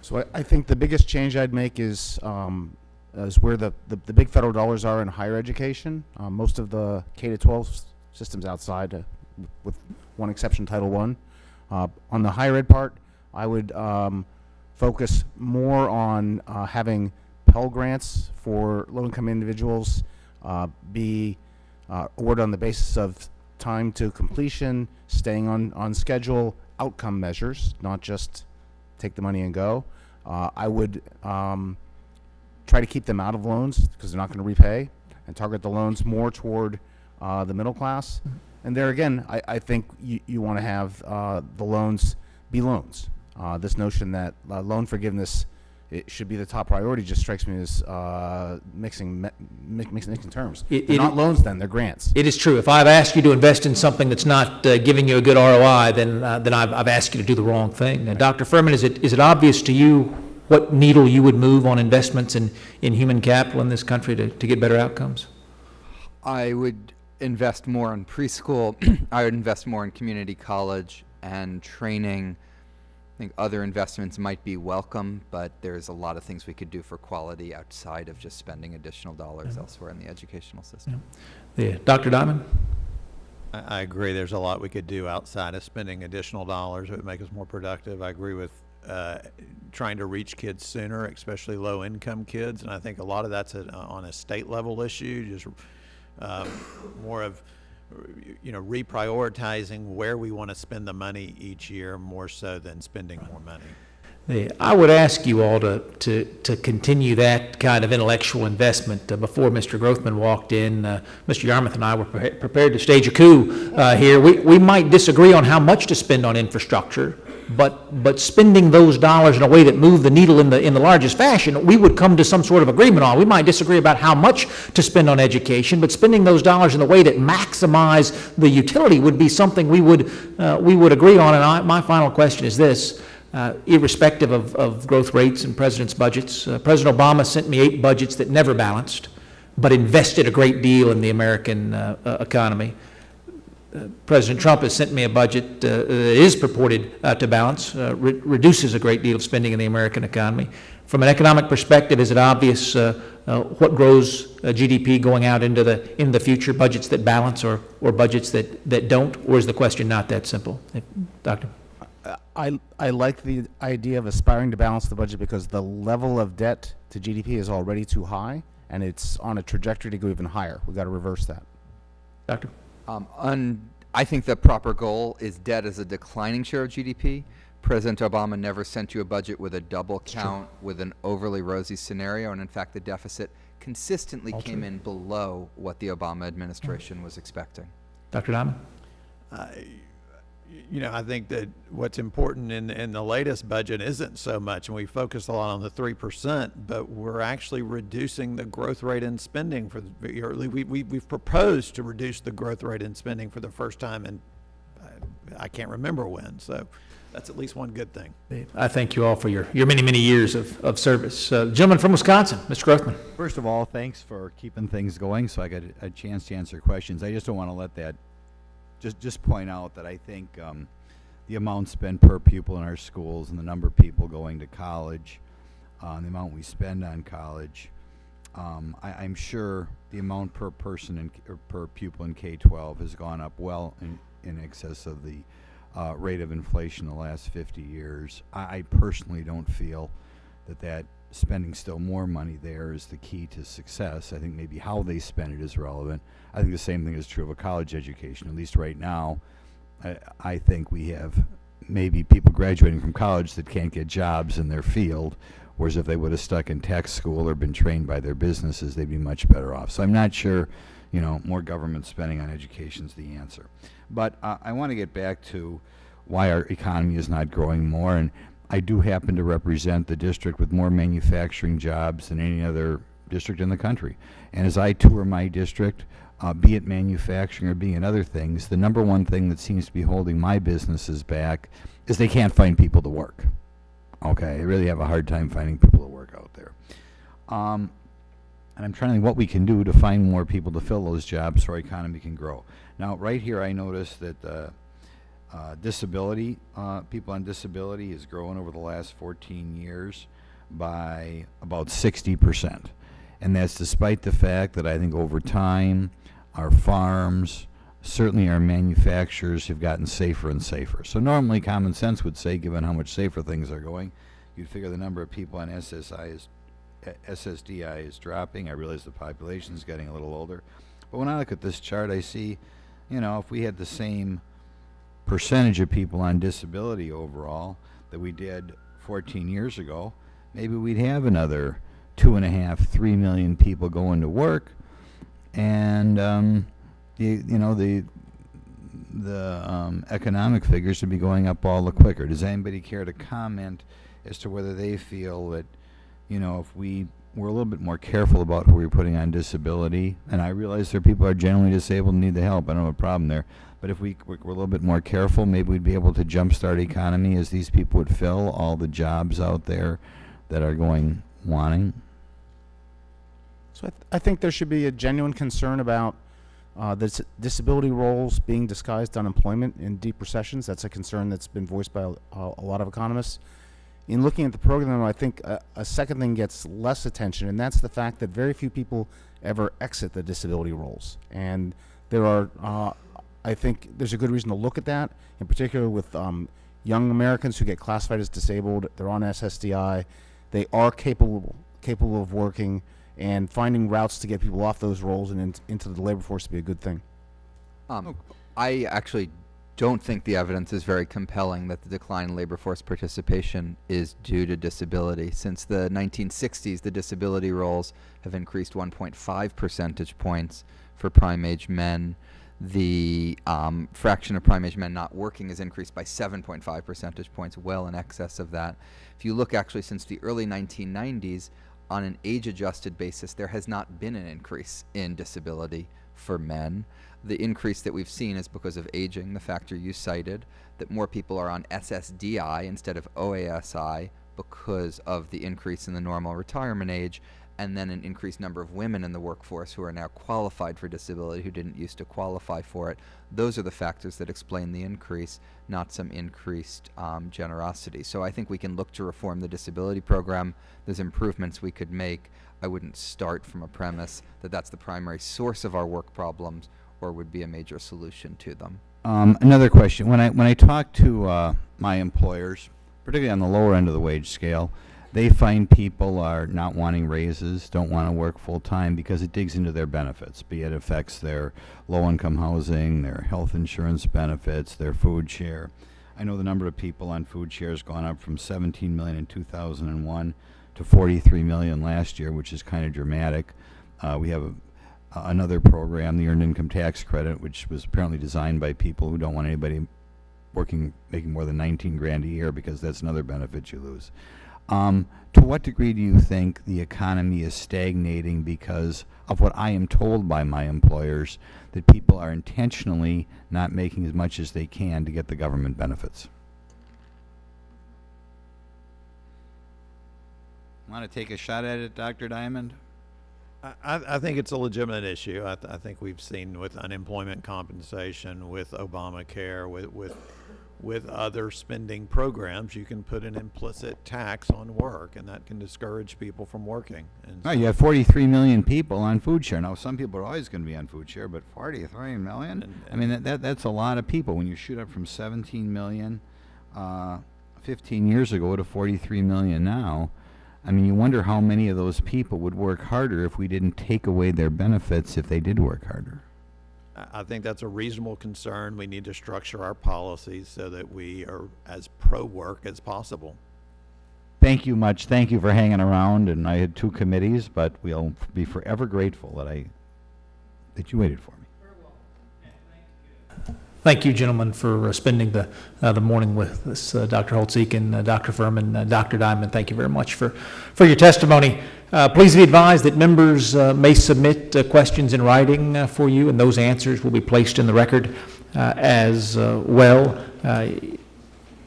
So I think the biggest change I'd make is where the big federal dollars are in higher education. Most of the K-12 systems outside, with one exception, Title I. On the higher ed part, I would focus more on having Pell Grants for low-income individuals be awarded on the basis of time to completion, staying on schedule, outcome measures, not just take the money and go. I would try to keep them out of loans because they're not going to repay, and target the loans more toward the middle class. And there again, I think you want to have the loans be loans. This notion that loan forgiveness it should be the top priority just strikes me as mixing terms. They're not loans then, they're grants. It is true. If I've asked you to invest in something that's not giving you a good ROI, then I've asked you to do the wrong thing. Now, Dr. Furman, is it obvious to you what needle you would move on investments in human capital in this country to get better outcomes? I would invest more in preschool. I would invest more in community college and training. I think other investments might be welcome, but there's a lot of things we could do for quality outside of just spending additional dollars elsewhere in the educational system. Yeah. Dr. Diamond? I agree. There's a lot we could do outside of spending additional dollars. It would make us more productive. I agree with trying to reach kids sooner, especially low-income kids, and I think a lot of that's on a state-level issue, just more of reprioritizing where we want to spend the money each year more so than spending more money. I would ask you all to continue that kind of intellectual investment. Before Mr. Grothman walked in, Mr. Yarmouth and I were prepared to stage a coup here. We might disagree on how much to spend on infrastructure, but spending those dollars in a way that move the needle in the largest fashion, we would come to some sort of agreement on. We might disagree about how much to spend on education, but spending those dollars in a way that maximize the utility would be something we would agree on. And my final question is this. Irrespective of growth rates and president's budgets, President Obama sent me 8 budgets that never balanced, but invested a great deal in the American economy. President Trump has sent me a budget that is purported to balance, reduces a great deal of spending in the American economy. From an economic perspective, is it obvious what grows GDP going out into the future, budgets that balance or budgets that don't, or is the question not that simple? Doctor? I like the idea of aspiring to balance the budget because the level of debt to GDP is already too high, and it's on a trajectory to go even higher. We've got to reverse that. Doctor? I think the proper goal is debt as a declining share of GDP. President Obama never sent you a budget with a double count with an overly rosy scenario, and in fact the deficit consistently came in below what the Obama administration was expecting. Dr. Diamond? I think that what's important in the latest budget isn't so much, and we focus a lot on the 3%, but we're actually reducing the growth rate in spending we've proposed to reduce the growth rate in spending for the first time in I can't remember when, so that's at least one good thing. I thank you all for your many, many years of service. Gentleman from Wisconsin, Mr. Grothman. First of all, thanks for keeping things going so I got a chance to answer questions. I just don't want to let that just point out that I think the amount spent per pupil in our schools and the number of people going to college, the amount we spend on college, I'm sure the amount per person or per pupil in K-12 has gone up well in excess of the rate of inflation in the last 50 years. I personally don't feel that spending still more money there is the key to success. I think maybe how they spend it is relevant. I think the same thing is true of a college education. At least right now, I think we have maybe people graduating from college that can't get jobs in their field, whereas if they would have stuck in tech school or been trained by their businesses, they'd be much better off. So I'm not sure, more government spending on education is the answer. But I want to get back to why our economy is not growing more, and I do happen to represent the district with more manufacturing jobs than any other district in the country. And as I tour my district, be it manufacturing or being in other things, the number one thing that seems to be holding my businesses back is they can't find people to work. Okay, they really have a hard time finding people to work out there. And I'm trying to think what we can do to find more people to fill those jobs so our economy can grow. Now, right here, I noticed that disability, people on disability has grown over the last 14 years by about 60%. And that's despite the fact that I think over time, our farms, certainly our manufacturers have gotten safer and safer. So normally common sense would say, given how much safer things are going, you'd figure the number of people on SSDI is dropping. I realize the population is getting a little older. But when I look at this chart, I see, if we had the same percentage of people on disability overall that we did 14 years ago, maybe we'd have another 2.5, 3 million people going to work, and the economic figures should be going up all the quicker. Does anybody care to comment as to whether they feel that, if we're a little bit more careful about who we're putting on disability, and I realize there are people who are generally disabled and need the help, I don't have a problem there, but if we're a little bit more careful, maybe we'd be able to jumpstart economy as these people would fill all the jobs out there that are going wanting. So I think there should be a genuine concern about disability roles being disguised unemployment in deep recessions. That's a concern that's been voiced by a lot of economists. In looking at the program, I think a second thing gets less attention, and that's the fact that very few people ever exit the disability roles. And there are, I think there's a good reason to look at that, in particular with young Americans who get classified as disabled. They're on SSDI. They are capable of working, and finding routes to get people off those roles and into the labor force would be a good thing. I actually don't think the evidence is very compelling that the decline in labor force participation is due to disability. Since the 1960s, the disability roles have increased 1.5 percentage points for prime-age men. The fraction of prime-age men not working has increased by 7.5 percentage points, well in excess of that. If you look actually since the early 1990s, on an age-adjusted basis, there has not been an increase in disability for men. The increase that we've seen is because of aging, the factor you cited, that more people are on SSDI instead of OASI because of the increase in the normal retirement age, and then an increased number of women in the workforce who are now qualified for disability who didn't used to qualify for it. Those are the factors that explain the increase, not some increased generosity. So I think we can look to reform the disability program. There's improvements we could make. I wouldn't start from a premise that that's the primary source of our work problems or would be a major solution to them. Another question. When I talk to my employers, particularly on the lower end of the wage scale, they find people are not wanting raises, don't want to work full-time because it digs into their benefits, be it affects their low-income housing, their health insurance benefits, their food share. I know the number of people on food share has gone up from 17 million in 2001 to 43 million last year, which is kind of dramatic. We have another program, the Earned Income Tax Credit, which was apparently designed by people who don't want anybody making more than 19 grand a year because that's another benefit you lose. To what degree do you think the economy is stagnating because of what I am told by my employers, that people are intentionally not making as much as they can to get the government benefits? Want to take a shot at it, Dr. Diamond? I think it's a legitimate issue. I think we've seen with unemployment compensation, with Obamacare, with other spending programs, you can put an implicit tax on work, and that can discourage people from working. And you have 43 million people on food share. Now, some people are always going to be on food share, but 43 million? I mean, that's a lot of people. When you shoot up from 17 million 15 years ago to 43 million now, I mean, you wonder how many of those people would work harder if we didn't take away their benefits if they did work harder. I think that's a reasonable concern. We need to structure our policies so that we are as pro-work as possible. Thank you much. Thank you for hanging around. And I had 2 committees, but we'll be forever grateful that you waited for me. Thank you, gentlemen, for spending the morning with us. Dr. Holtz-Eakin, Dr. Furman, Dr. Diamond, thank you very much for your testimony. Please be advised that members may submit questions in writing for you, and those answers will be placed in the record as well.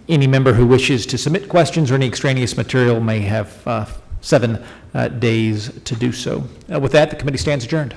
Any member who wishes to submit questions or any extraneous material may have 7 days to do so. With that, the committee stands adjourned.